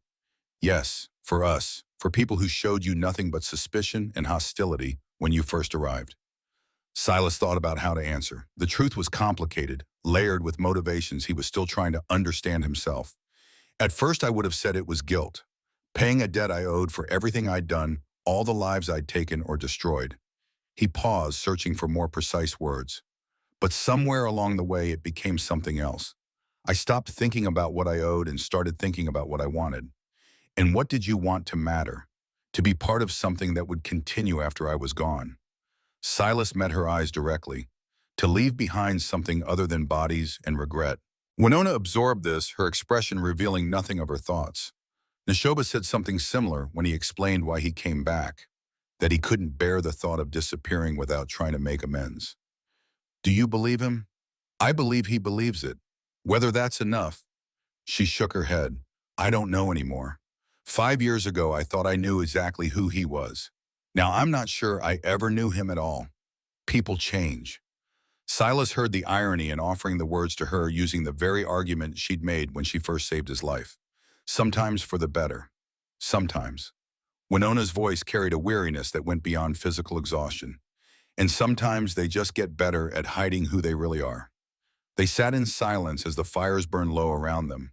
Yes, for us, for people who showed you nothing but suspicion and hostility when you first arrived. Silas thought about how to answer. The truth was complicated, layered with motivations he was still trying to understand himself. At first, I would have said it was guilt, paying a debt I owed for everything I'd done, all the lives I'd taken or destroyed. He paused, searching for more precise words. But somewhere along the way, it became something else. I stopped thinking about what I owed and started thinking about what I wanted. And what did you want to matter? To be part of something that would continue after I was gone. Silas met her eyes directly. To leave behind something other than bodies and regret. Winona absorbed this, her expression revealing nothing of her thoughts. Neshoba said something similar when he explained why he came back, that he couldn't bear the thought of disappearing without trying to make amends. Do you believe him? I believe he believes it. Whether that's enough. She shook her head. I don't know anymore. 5 years ago, I thought I knew exactly who he was. Now, I'm not sure I ever knew him at all. People change. Silas heard the irony in offering the words to her using the very argument she'd made when she first saved his life. Sometimes for the better. Sometimes. Winona's voice carried a weariness that went beyond physical exhaustion. And sometimes they just get better at hiding who they really are. They sat in silence as the fires burned low around them.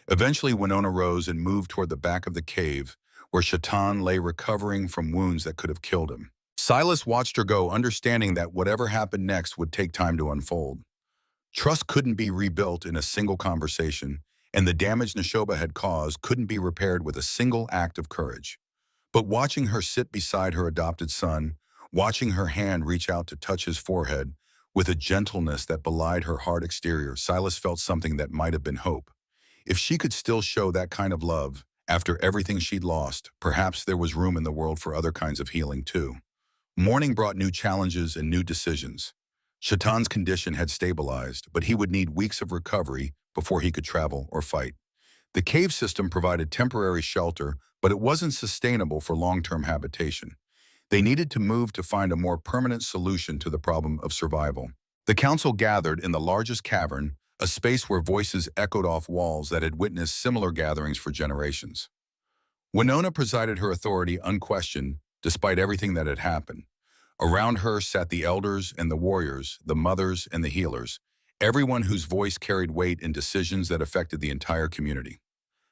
Eventually, Winona rose and moved toward the back of the cave, where Shaitan lay recovering from wounds that could have killed him. Silas watched her go, understanding that whatever happened next would take time to unfold. Trust couldn't be rebuilt in a single conversation, and the damage Neshoba had caused couldn't be repaired with a single act of courage. But watching her sit beside her adopted son, watching her hand reach out to touch his forehead, with a gentleness that belied her hard exterior, Silas felt something that might have been hope. If she could still show that kind of love, after everything she'd lost, perhaps there was room in the world for other kinds of healing too. Morning brought new challenges and new decisions. Shaitan's condition had stabilized, but he would need weeks of recovery before he could travel or fight. The cave system provided temporary shelter, but it wasn't sustainable for long-term habitation. They needed to move to find a more permanent solution to the problem of survival. The council gathered in the largest cavern, a space where voices echoed off walls that had witnessed similar gatherings for generations. Winona presided, her authority unquestioned, despite everything that had happened. Around her sat the elders and the warriors, the mothers and the healers, everyone whose voice carried weight in decisions that affected the entire community.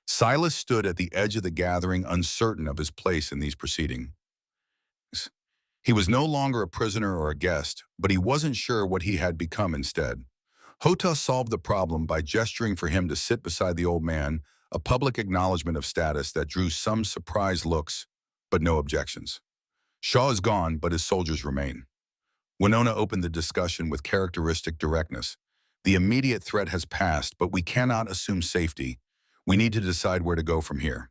Silas stood at the edge of the gathering, uncertain of his place in these proceedings. He was no longer a prisoner or a guest, but he wasn't sure what he had become instead. Hota solved the problem by gesturing for him to sit beside the old man, a public acknowledgement of status that drew some surprised looks, but no objections. Shaw is gone, but his soldiers remain. Winona opened the discussion with characteristic directness. The immediate threat has passed, but we cannot assume safety. We need to decide where to go from here.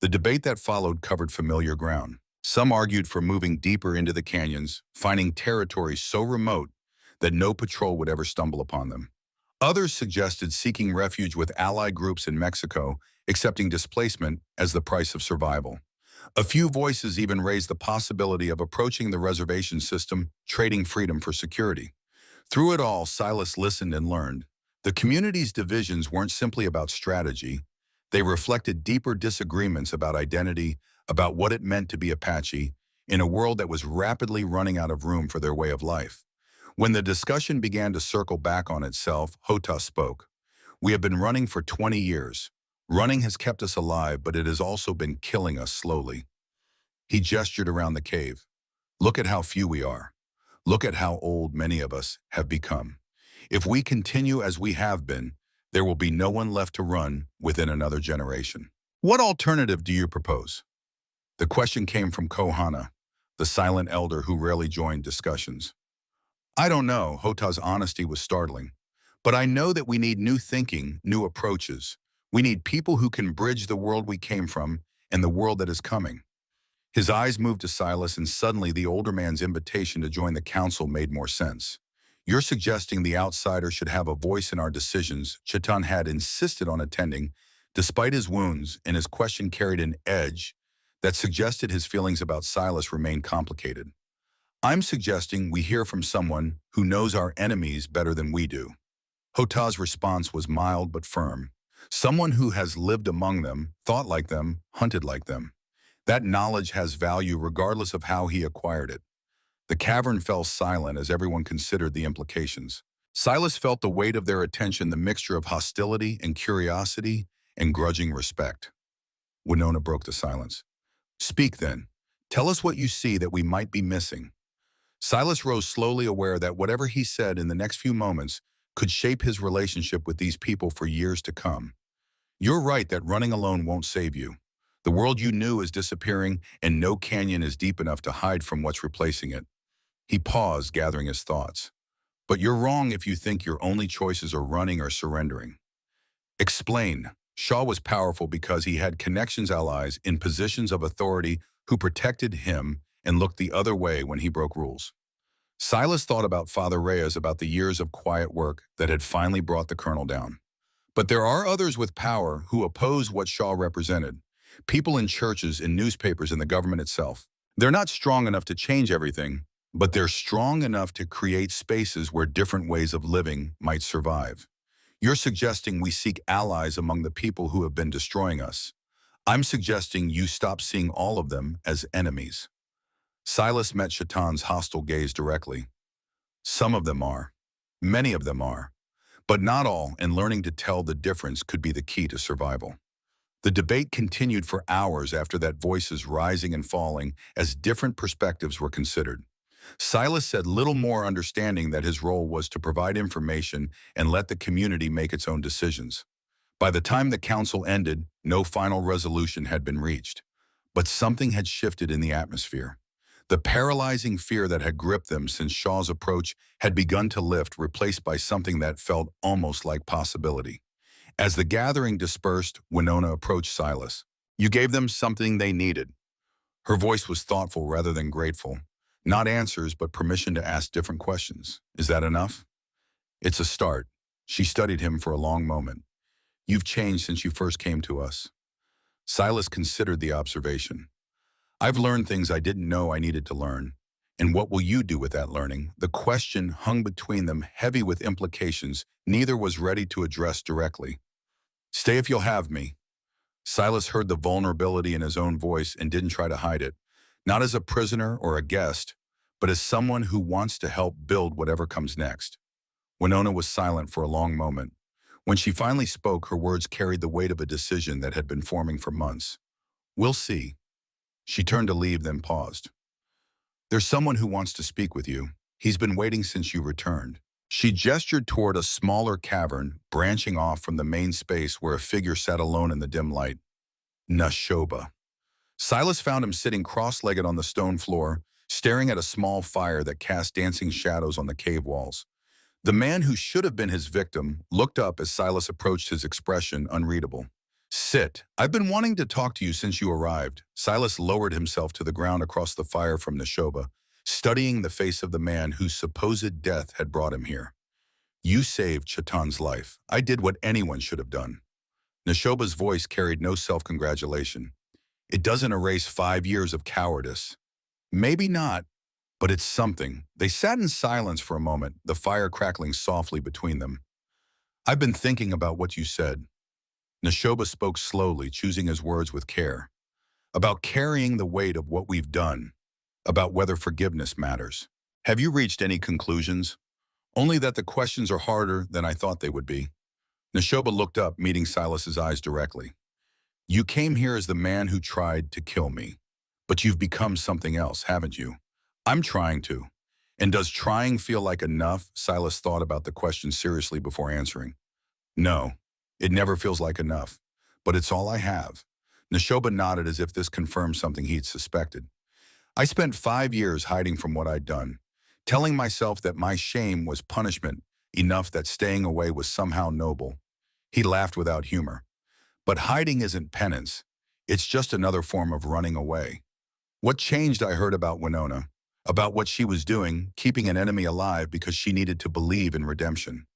The debate that followed covered familiar ground. Some argued for moving deeper into the canyons, finding territory so remote that no patrol would ever stumble upon them. Others suggested seeking refuge with allied groups in Mexico, accepting displacement as the price of survival. A few voices even raised the possibility of approaching the reservation system, trading freedom for security. Through it all, Silas listened and learned. The community's divisions weren't simply about strategy. They reflected deeper disagreements about identity, about what it meant to be Apache, in a world that was rapidly running out of room for their way of life. When the discussion began to circle back on itself, Hota spoke. We have been running for 20 years. Running has kept us alive, but it has also been killing us slowly. He gestured around the cave. Look at how few we are. Look at how old many of us have become. If we continue as we have been, there will be no one left to run within another generation. What alternative do you propose? The question came from Kohana, the silent elder who rarely joined discussions. I don't know, Hota's honesty was startling. But I know that we need new thinking, new approaches. We need people who can bridge the world we came from and the world that is coming. His eyes moved to Silas, and suddenly the older man's invitation to join the council made more sense. You're suggesting the outsider should have a voice in our decisions. Shaitan had insisted on attending, despite his wounds, and his question carried an edge that suggested his feelings about Silas remained complicated. I'm suggesting we hear from someone who knows our enemies better than we do. Hota's response was mild but firm. Someone who has lived among them, thought like them, hunted like them. That knowledge has value regardless of how he acquired it. The cavern fell silent as everyone considered the implications. Silas felt the weight of their attention, the mixture of hostility and curiosity and grudging respect. Winona broke the silence. Speak then. Tell us what you see that we might be missing. Silas rose slowly, aware that whatever he said in the next few moments could shape his relationship with these people for years to come. You're right that running alone won't save you. The world you knew is disappearing, and no canyon is deep enough to hide from what's replacing it. He paused, gathering his thoughts. But you're wrong if you think your only choices are running or surrendering. Explain. Shaw was powerful because he had connections, allies in positions of authority who protected him and looked the other way when he broke rules. Silas thought about Father Reyes, about the years of quiet work that had finally brought the colonel down. But there are others with power who oppose what Shaw represented. People in churches, in newspapers, in the government itself. They're not strong enough to change everything, but they're strong enough to create spaces where different ways of living might survive. You're suggesting we seek allies among the people who have been destroying us. I'm suggesting you stop seeing all of them as enemies. Silas met Shatan's hostile gaze directly. Some of them are. Many of them are. But not all, and learning to tell the difference could be the key to survival. The debate continued for hours after that, voices rising and falling as different perspectives were considered. Silas said little more, understanding that his role was to provide information and let the community make its own decisions. By the time the council ended, no final resolution had been reached. But something had shifted in the atmosphere. The paralyzing fear that had gripped them since Shaw's approach had begun to lift, replaced by something that felt almost like possibility. As the gathering dispersed, Winona approached Silas. "You gave them something they needed." Her voice was thoughtful rather than grateful. Not answers, but permission to ask different questions. "Is that enough?" "It's a start." She studied him for a long moment. "You've changed since you first came to us." Silas considered the observation. "I've learned things I didn't know I needed to learn. And what will you do with that learning?" The question hung between them, heavy with implications neither was ready to address directly. "Stay if you'll have me." Silas heard the vulnerability in his own voice and didn't try to hide it. Not as a prisoner or a guest, but as someone who wants to help build whatever comes next. Winona was silent for a long moment. When she finally spoke, her words carried the weight of a decision that had been forming for months. "We'll see." She turned to leave, then paused. "There's someone who wants to speak with you. He's been waiting since you returned." She gestured toward a smaller cavern, branching off from the main space where a figure sat alone in the dim light. Nashoba. Silas found him sitting cross-legged on the stone floor, staring at a small fire that cast dancing shadows on the cave walls. The man who should have been his victim looked up as Silas approached, his expression unreadable. "Sit. I've been wanting to talk to you since you arrived." Silas lowered himself to the ground across the fire from Nashoba, studying the face of the man whose supposed death had brought him here. "You saved Chatan's life. I did what anyone should have done." Nashoba's voice carried no self-congratulation. "It doesn't erase 5 years of cowardice." "Maybe not, but it's something." They sat in silence for a moment, the fire crackling softly between them. "I've been thinking about what you said." Nashoba spoke slowly, choosing his words with care. "About carrying the weight of what we've done. About whether forgiveness matters. Have you reached any conclusions?" "Only that the questions are harder than I thought they would be." Nashoba looked up, meeting Silas's eyes directly. "You came here as the man who tried to kill me. But you've become something else, haven't you?" "I'm trying to." "And does trying feel like enough?" Silas thought about the question seriously before answering. "No, it never feels like enough. But it's all I have." Nashoba nodded as if this confirmed something he'd suspected. "I spent 5 years hiding from what I'd done, telling myself that my shame was punishment enough, that staying away was somehow noble." He laughed without humor. "But hiding isn't penance. It's just another form of running away." "What changed?" I heard about Winona. About what she was doing, keeping an enemy alive because she needed to believe in redemption.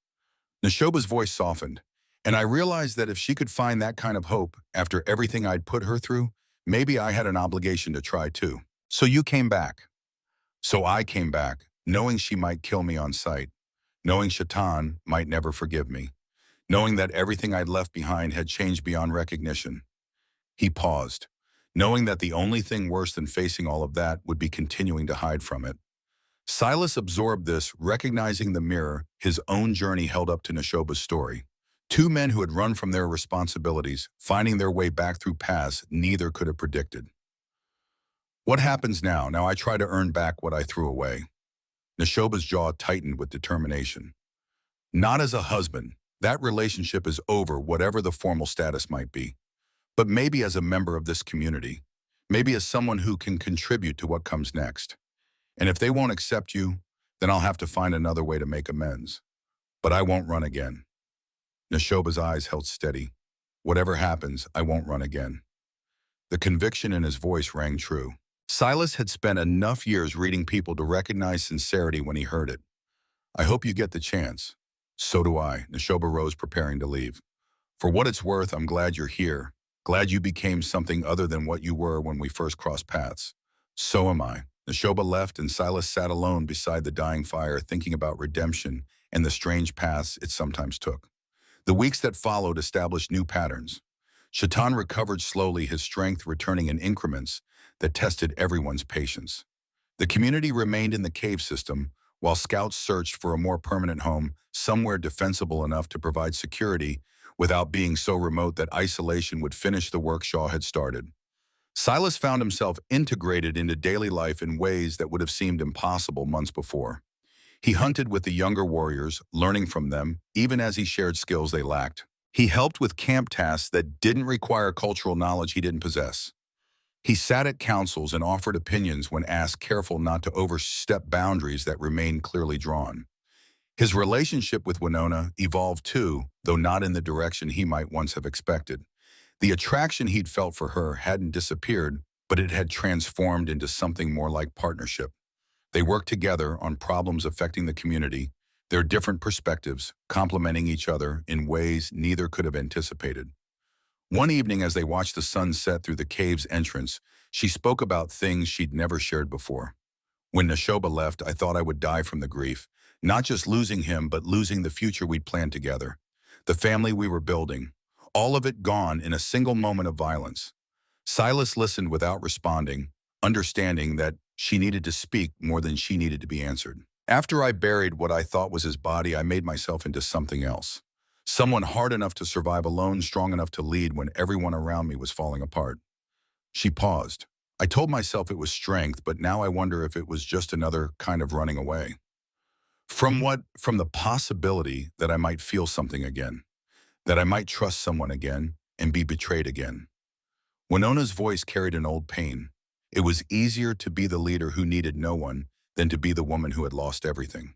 Nashoba's voice softened, and I realized that if she could find that kind of hope after everything I'd put her through, maybe I had an obligation to try too. "So you came back." "So I came back, knowing she might kill me on sight, knowing Shatan might never forgive me, knowing that everything I'd left behind had changed beyond recognition." He paused, knowing that the only thing worse than facing all of that would be continuing to hide from it. Silas absorbed this, recognizing the mirror his own journey held up to Nashoba's story. Two men who had run from their responsibilities, finding their way back through paths neither could have predicted. "What happens now? Now I try to earn back what I threw away." Nashoba's jaw tightened with determination. "Not as a husband. That relationship is over, whatever the formal status might be. But maybe as a member of this community. Maybe as someone who can contribute to what comes next. And if they won't accept you, then I'll have to find another way to make amends. But I won't run again." Nashoba's eyes held steady. "Whatever happens, I won't run again." The conviction in his voice rang true. Silas had spent enough years reading people to recognize sincerity when he heard it. "I hope you get the chance." "So do I." Nashoba rose, preparing to leave. "For what it's worth, I'm glad you're here. Glad you became something other than what you were when we first crossed paths." "So am I." Nashoba left, and Silas sat alone beside the dying fire, thinking about redemption and the strange paths it sometimes took. The weeks that followed established new patterns. Shaitan recovered slowly, his strength returning in increments that tested everyone's patience. The community remained in the cave system, while scouts searched for a more permanent home, somewhere defensible enough to provide security without being so remote that isolation would finish the work Shaw had started. Silas found himself integrated into daily life in ways that would have seemed impossible months before. He hunted with the younger warriors, learning from them, even as he shared skills they lacked. He helped with camp tasks that didn't require cultural knowledge he didn't possess. He sat at councils and offered opinions when asked, careful not to overstep boundaries that remained clearly drawn. His relationship with Winona evolved too, though not in the direction he might once have expected. The attraction he'd felt for her hadn't disappeared, but it had transformed into something more like partnership. They worked together on problems affecting the community, their different perspectives complementing each other in ways neither could have anticipated. One evening, as they watched the sun set through the cave's entrance, she spoke about things she'd never shared before. When Neshoba left, I thought I would die from the grief, not just losing him, but losing the future we'd planned together, the family we were building, all of it gone in a single moment of violence. Silas listened without responding, understanding that she needed to speak more than she needed to be answered. After I buried what I thought was his body, I made myself into something else. Someone hard enough to survive alone, strong enough to lead when everyone around me was falling apart. She paused. I told myself it was strength, but now I wonder if it was just another kind of running away. From what? From the possibility that I might feel something again, that I might trust someone again and be betrayed again. Winona's voice carried an old pain. It was easier to be the leader who needed no one than to be the woman who had lost everything.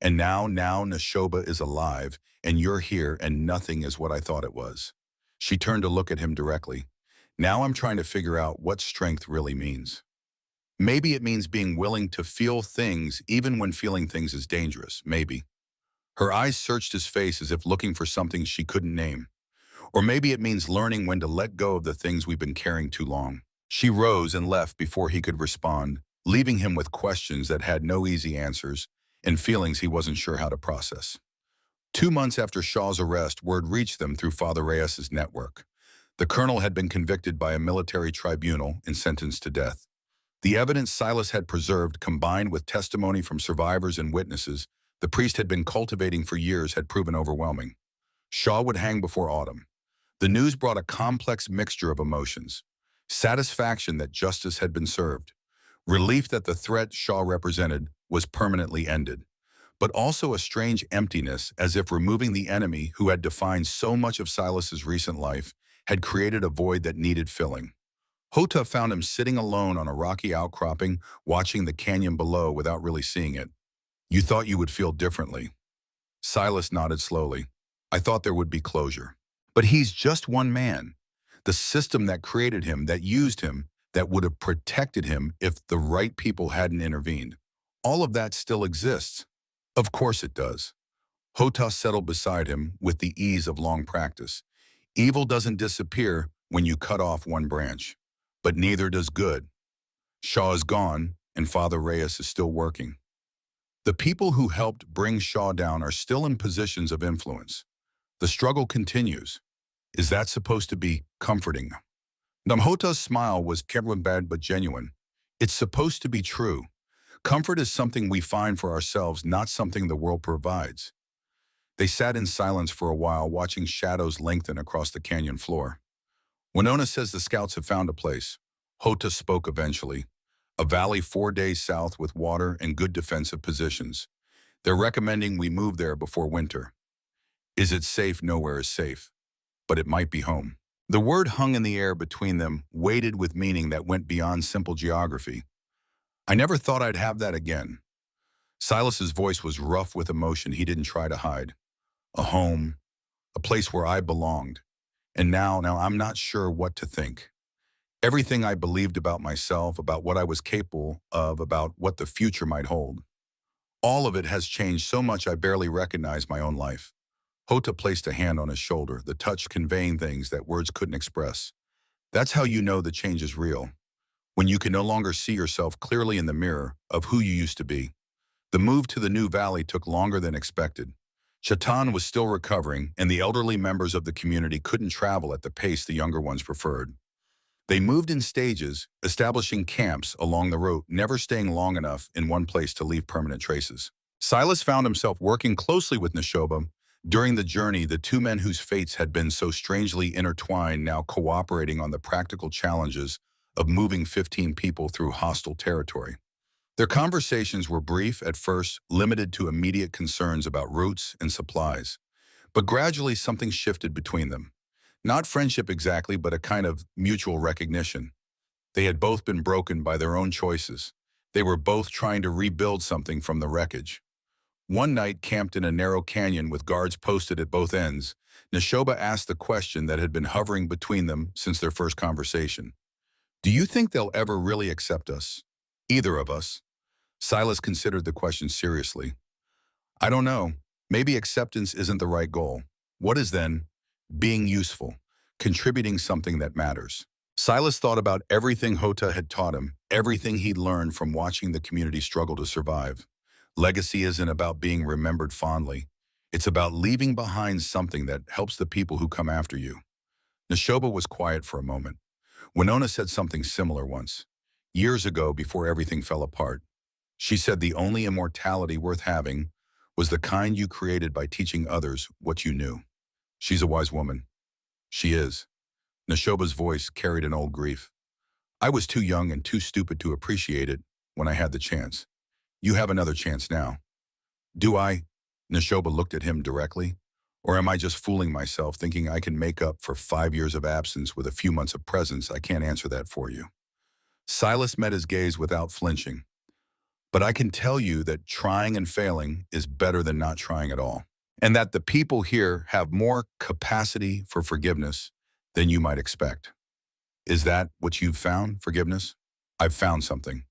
And now Neshoba is alive, and you're here, and nothing is what I thought it was. She turned to look at him directly. Now I'm trying to figure out what strength really means. Maybe it means being willing to feel things even when feeling things is dangerous, maybe. Her eyes searched his face as if looking for something she couldn't name. Or maybe it means learning when to let go of the things we've been carrying too long. She rose and left before he could respond, leaving him with questions that had no easy answers and feelings he wasn't sure how to process. 2 months after Shaw's arrest, word reached them through Father Reyes's network. The colonel had been convicted by a military tribunal and sentenced to death. The evidence Silas had preserved, combined with testimony from survivors and witnesses the priest had been cultivating for years, had proven overwhelming. Shaw would hang before autumn. The news brought a complex mixture of emotions. Satisfaction that justice had been served. Relief that the threat Shaw represented was permanently ended. But also a strange emptiness, as if removing the enemy who had defined so much of Silas's recent life had created a void that needed filling. Hota found him sitting alone on a rocky outcropping, watching the canyon below without really seeing it. You thought you would feel differently. Silas nodded slowly. I thought there would be closure. But he's just one man. The system that created him, that used him, that would have protected him if the right people hadn't intervened. All of that still exists. Of course it does. Hota settled beside him with the ease of long practice. Evil doesn't disappear when you cut off one branch, but neither does good. Shaw is gone, and Father Reyes is still working. The people who helped bring Shaw down are still in positions of influence. The struggle continues. Is that supposed to be comforting? Namhota's smile was bad but genuine. It's supposed to be true. Comfort is something we find for ourselves, not something the world provides. They sat in silence for a while, watching shadows lengthen across the canyon floor. Winona says the scouts have found a place. Hota spoke eventually. A valley 4 days south with water and good defensive positions. They're recommending we move there before winter. Is it safe? Nowhere is safe. But it might be home. The word hung in the air between them, weighted with meaning that went beyond simple geography. I never thought I'd have that again. Silas's voice was rough with emotion he didn't try to hide. A home, a place where I belonged. And now I'm not sure what to think. Everything I believed about myself, about what I was capable of, about what the future might hold. All of it has changed so much I barely recognize my own life. Hota placed a hand on his shoulder, the touch conveying things that words couldn't express. That's how you know the change is real. When you can no longer see yourself clearly in the mirror of who you used to be. The move to the new valley took longer than expected. Chatan was still recovering, and the elderly members of the community couldn't travel at the pace the younger ones preferred. They moved in stages, establishing camps along the route, never staying long enough in one place to leave permanent traces. Silas found himself working closely with Neshoba. During the journey, the two men whose fates had been so strangely intertwined now cooperating on the practical challenges of moving 15 people through hostile territory. Their conversations were brief at first, limited to immediate concerns about routes and supplies. But gradually something shifted between them. Not friendship exactly, but a kind of mutual recognition. They had both been broken by their own choices. They were both trying to rebuild something from the wreckage. One night, camped in a narrow canyon with guards posted at both ends, Neshoba asked the question that had been hovering between them since their first conversation. Do you think they'll ever really accept us? Either of us? Silas considered the question seriously. I don't know. Maybe acceptance isn't the right goal. What is then? Being useful, contributing something that matters. Silas thought about everything Hota had taught him, everything he'd learned from watching the community struggle to survive. Legacy isn't about being remembered fondly. It's about leaving behind something that helps the people who come after you. Neshoba was quiet for a moment. Winona said something similar once, years ago before everything fell apart. She said the only immortality worth having was the kind you created by teaching others what you knew. She's a wise woman. She is. Neshoba's voice carried an old grief. I was too young and too stupid to appreciate it when I had the chance. You have another chance now. Do I? Neshoba looked at him directly. Or am I just fooling myself thinking I can make up for 5 years of absence with a few months of presence? I can't answer that for you. Silas met his gaze without flinching. But I can tell you that trying and failing is better than not trying at all. And that the people here have more capacity for forgiveness than you might expect. Is that what you've found, forgiveness? I've found something.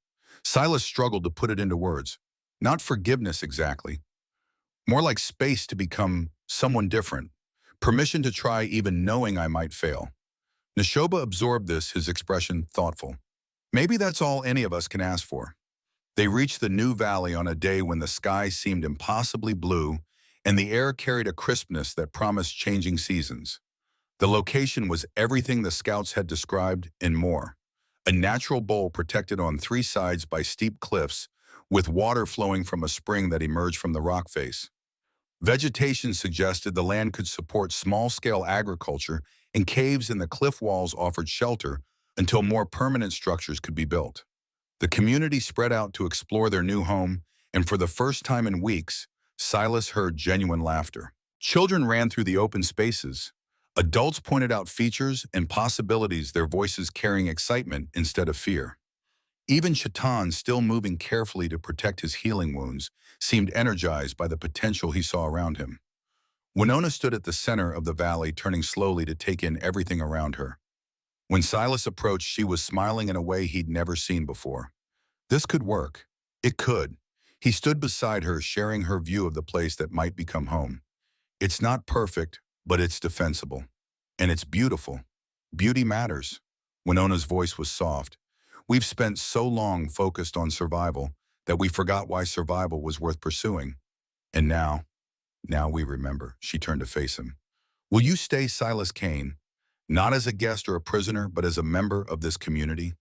Silas struggled to put it into words. Not forgiveness exactly. More like space to become someone different. Permission to try even knowing I might fail. Neshoba absorbed this, his expression thoughtful. Maybe that's all any of us can ask for. They reached the new valley on a day when the sky seemed impossibly blue and the air carried a crispness that promised changing seasons. The location was everything the scouts had described and more. A natural bowl protected on 3 sides by steep cliffs, with water flowing from a spring that emerged from the rock face. Vegetation suggested the land could support small-scale agriculture, and caves in the cliff walls offered shelter until more permanent structures could be built. The community spread out to explore their new home, and for the first time in weeks, Silas heard genuine laughter. Children ran through the open spaces. Adults pointed out features and possibilities, their voices carrying excitement instead of fear. Even Chatan, still moving carefully to protect his healing wounds, seemed energized by the potential he saw around him. Winona stood at the center of the valley, turning slowly to take in everything around her. When Silas approached, she was smiling in a way he'd never seen before. This could work. It could. He stood beside her, sharing her view of the place that might become home. It's not perfect, but it's defensible. And it's beautiful. Beauty matters. Winona's voice was soft. We've spent so long focused on survival that we forgot why survival was worth pursuing. And now we remember. She turned to face him. Will you stay, Silas Kane? Not as a guest or a prisoner, but as a member of this community?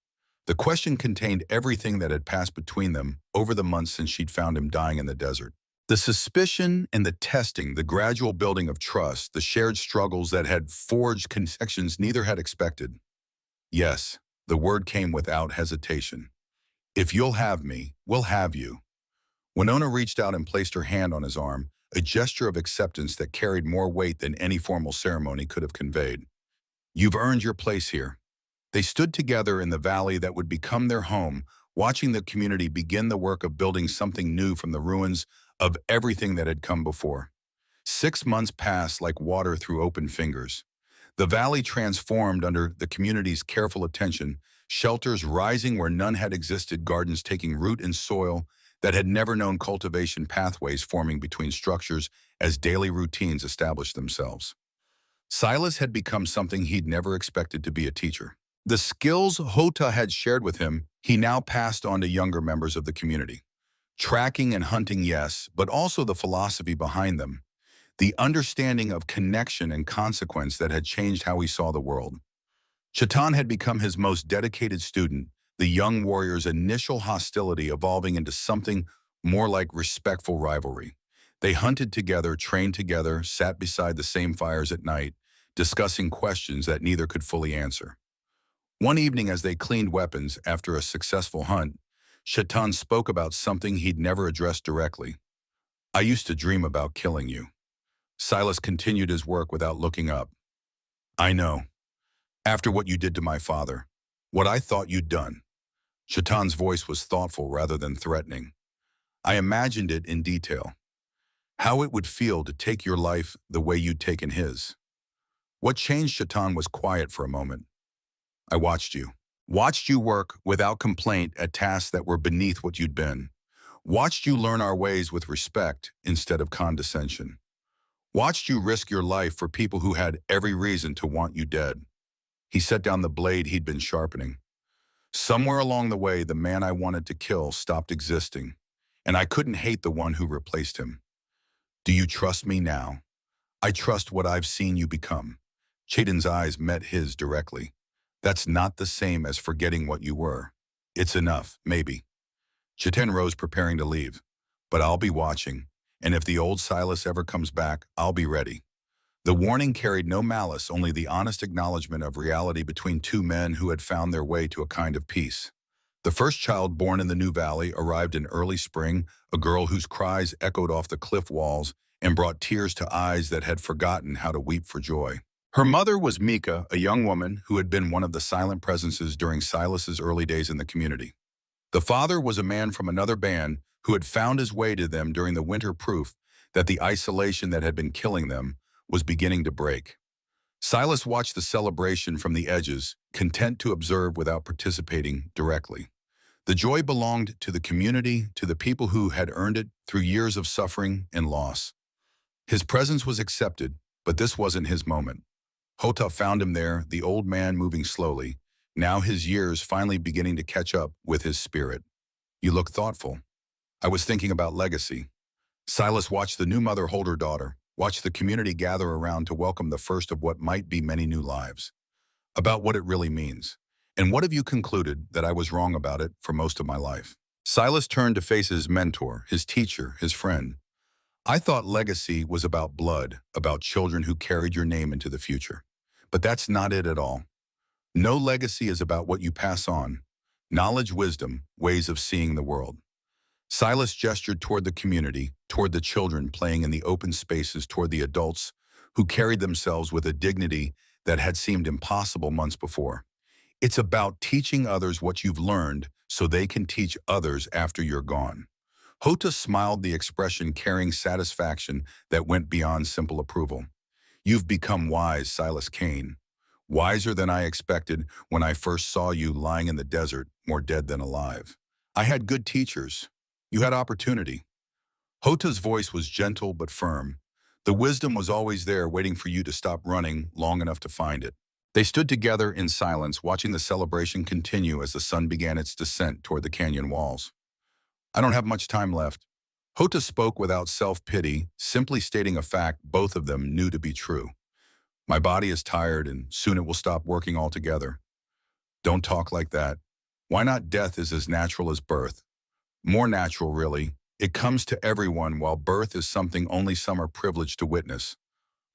The question contained everything that had passed between them over the months since she'd found him dying in the desert. The suspicion and the testing, the gradual building of trust, the shared struggles that had forged connections neither had expected. Yes, the word came without hesitation. If you'll have me, we'll have you. Winona reached out and placed her hand on his arm, a gesture of acceptance that carried more weight than any formal ceremony could have conveyed. You've earned your place here. They stood together in the valley that would become their home, watching the community begin the work of building something new from the ruins of everything that had come before. 6 months passed like water through open fingers. The valley transformed under the community's careful attention, shelters rising where none had existed, gardens taking root in soil that had never known cultivation, pathways forming between structures as daily routines established themselves. Silas had become something he'd never expected to be: a teacher. The skills Hota had shared with him, he now passed on to younger members of the community. Tracking and hunting, yes, but also the philosophy behind them. the understanding of connection and consequence that had changed how he saw the world. Chatan had become his most dedicated student, the young warrior's initial hostility evolving into something more like respectful rivalry. They hunted together, trained together, sat beside the same fires at night, discussing questions that neither could fully answer. One evening as they cleaned weapons after a successful hunt, Chatan spoke about something he'd never addressed directly. "I used to dream about killing you." Silas continued his work without looking up. "I know. After what you did to my father. What I thought you'd done." Chatan's voice was thoughtful rather than threatening. "I imagined it in detail. How it would feel to take your life the way you'd taken his." What changed Chatan was quiet for a moment. "I watched you. Watched you work without complaint at tasks that were beneath what you'd been. Watched you learn our ways with respect instead of condescension. Watched you risk your life for people who had every reason to want you dead." He set down the blade he'd been sharpening. "Somewhere along the way, the man I wanted to kill stopped existing, and I couldn't hate the one who replaced him. Do you trust me now?" "I trust what I've seen you become." Chaden's eyes met his directly. "That's not the same as forgetting what you were. It's enough, maybe." Chaten rose, preparing to leave. "But I'll be watching, and if the old Silas ever comes back, I'll be ready." The warning carried no malice, only the honest acknowledgement of reality between two men who had found their way to a kind of peace. The first child born in the new valley arrived in early spring, a girl whose cries echoed off the cliff walls and brought tears to eyes that had forgotten how to weep for joy. Her mother was Mika, a young woman who had been one of the silent presences during Silas's early days in the community. The father was a man from another band who had found his way to them during the winter, proof that the isolation that had been killing them was beginning to break. Silas watched the celebration from the edges, content to observe without participating directly. The joy belonged to the community, to the people who had earned it through years of suffering and loss. His presence was accepted, but this wasn't his moment. Hota found him there, the old man moving slowly, now his years finally beginning to catch up with his spirit. "You look thoughtful." "I was thinking about legacy." Silas watched the new mother hold her daughter, watched the community gather around to welcome the first of what might be many new lives. "About what it really means. And what have you concluded that I was wrong about it for most of my life?" Silas turned to face his mentor, his teacher, his friend. "I thought legacy was about blood, about children who carried your name into the future. But that's not it at all. No, legacy is about what you pass on. Knowledge, wisdom, ways of seeing the world." Silas gestured toward the community, toward the children playing in the open spaces, toward the adults who carried themselves with a dignity that had seemed impossible months before. "It's about teaching others what you've learned so they can teach others after you're gone." Hota smiled, the expression carrying satisfaction that went beyond simple approval. "You've become wise, Silas Kane. Wiser than I expected when I first saw you lying in the desert, more dead than alive. I had good teachers. You had opportunity." Hota's voice was gentle but firm. The wisdom was always there, waiting for you to stop running long enough to find it. They stood together in silence, watching the celebration continue as the sun began its descent toward the canyon walls. "I don't have much time left." Hota spoke without self-pity, simply stating a fact both of them knew to be true. "My body is tired, and soon it will stop working altogether." "Don't talk like that. Why not? Death is as natural as birth. More natural, really. It comes to everyone, while birth is something only some are privileged to witness."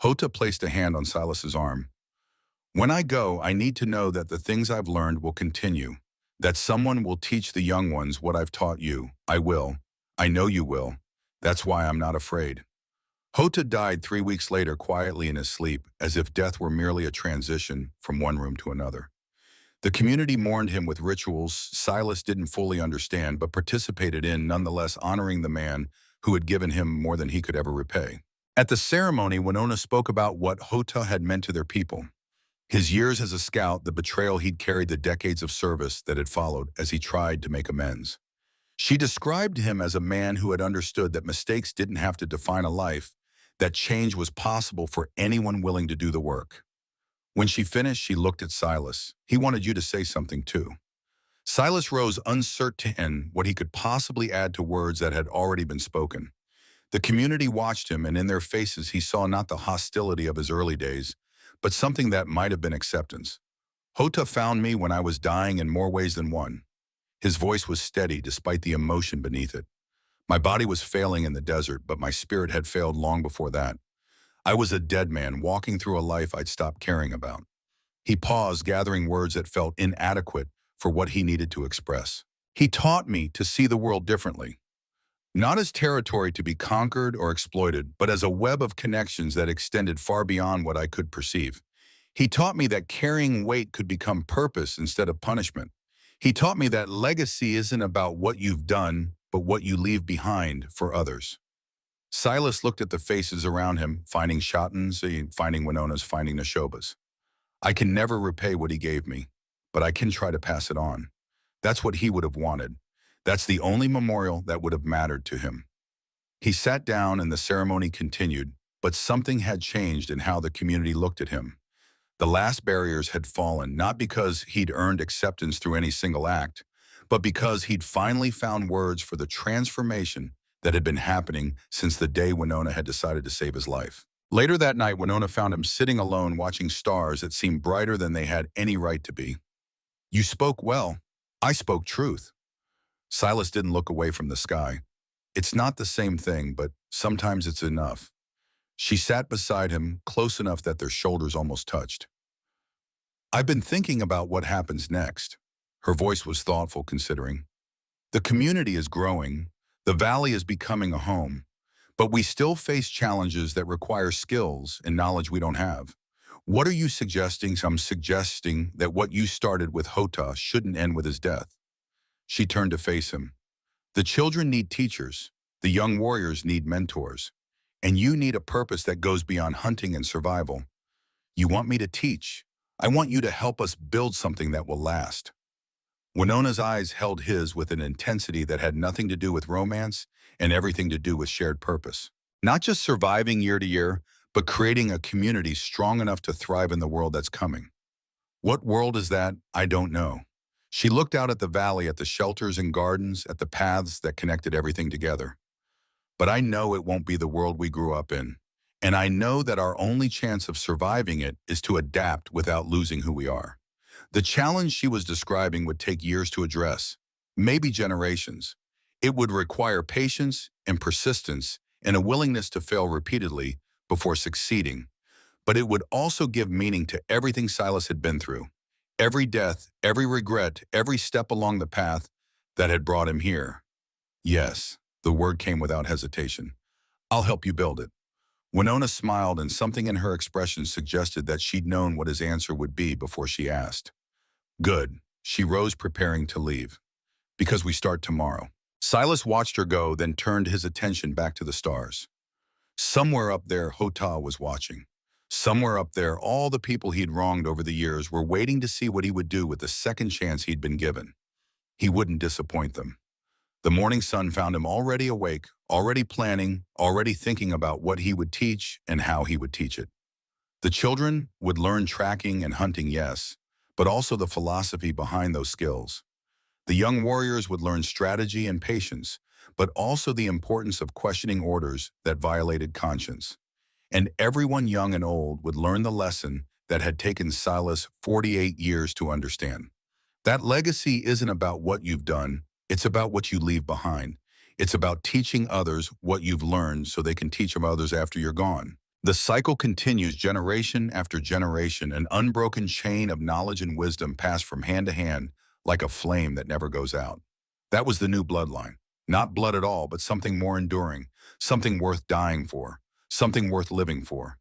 Hota placed a hand on Silas's arm. "When I go, I need to know that the things I've learned will continue, that someone will teach the young ones what I've taught you. I will. I know you will. That's why I'm not afraid." Hota died 3 weeks later, quietly in his sleep, as if death were merely a transition from one room to another. The community mourned him with rituals Silas didn't fully understand, but participated in, nonetheless, honoring the man who had given him more than he could ever repay. At the ceremony, Winona spoke about what Hota had meant to their people. His years as a scout, the betrayal he'd carried, the decades of service that had followed as he tried to make amends. She described him as a man who had understood that mistakes didn't have to define a life, that change was possible for anyone willing to do the work. When she finished, she looked at Silas. "He wanted you to say something too." Silas rose, uncertain what he could possibly add to words that had already been spoken. The community watched him, and in their faces he saw not the hostility of his early days, but something that might have been acceptance. Hota found me when I was dying in more ways than one. His voice was steady despite the emotion beneath it. My body was failing in the desert, but my spirit had failed long before that. I was a dead man walking through a life I'd stopped caring about. He paused, gathering words that felt inadequate for what he needed to express. He taught me to see the world differently, not as territory to be conquered or exploited, but as a web of connections that extended far beyond what I could perceive. He taught me that carrying weight could become purpose instead of punishment. He taught me that legacy isn't about what you've done, but what you leave behind for others. Silas looked at the faces around him, finding Shotton's, finding Winona's, finding Neshoba's. I can never repay what he gave me, but I can try to pass it on. That's what he would have wanted. That's the only memorial that would have mattered to him. He sat down and the ceremony continued, but something had changed in how the community looked at him. The last barriers had fallen, not because he'd earned acceptance through any single act, but because he'd finally found words for the transformation that had been happening since the day Winona had decided to save his life. Later that night, Winona found him sitting alone watching stars that seemed brighter than they had any right to be. You spoke well. I spoke truth. Silas didn't look away from the sky. It's not the same thing, but sometimes it's enough. She sat beside him, close enough that their shoulders almost touched. I've been thinking about what happens next. Her voice was thoughtful, considering. The community is growing. The valley is becoming a home. But we still face challenges that require skills and knowledge we don't have. What are you suggesting? I'm suggesting that what you started with Hota shouldn't end with his death. She turned to face him. The children need teachers. The young warriors need mentors. And you need a purpose that goes beyond hunting and survival. You want me to teach. I want you to help us build something that will last. Winona's eyes held his with an intensity that had nothing to do with romance and everything to do with shared purpose. Not just surviving year to year, but creating a community strong enough to thrive in the world that's coming. What world is that? I don't know. She looked out at the valley, at the shelters and gardens, at the paths that connected everything together. But I know it won't be the world we grew up in. And I know that our only chance of surviving it is to adapt without losing who we are. The challenge she was describing would take years to address, maybe generations. It would require patience and persistence and a willingness to fail repeatedly before succeeding. But it would also give meaning to everything Silas had been through. Every death, every regret, every step along the path that had brought him here. Yes, the word came without hesitation. I'll help you build it. Winona smiled, and something in her expression suggested that she'd known what his answer would be before she asked. Good. She rose, preparing to leave. Because we start tomorrow. Silas watched her go, then turned his attention back to the stars. Somewhere up there, Hota was watching. Somewhere up there, all the people he'd wronged over the years were waiting to see what he would do with the second chance he'd been given. He wouldn't disappoint them. The morning sun found him already awake, already planning, already thinking about what he would teach and how he would teach it. The children would learn tracking and hunting, yes, but also the philosophy behind those skills. The young warriors would learn strategy and patience, but also the importance of questioning orders that violated conscience. And everyone young and old would learn the lesson that had taken Silas 48 years to understand. That legacy isn't about what you've done, it's about what you leave behind. It's about teaching others what you've learned so they can teach others after you're gone. The cycle continues generation after generation, an unbroken chain of knowledge and wisdom passed from hand to hand like a flame that never goes out. That was the new bloodline. Not blood at all, but something more enduring, something worth dying for, something worth living for.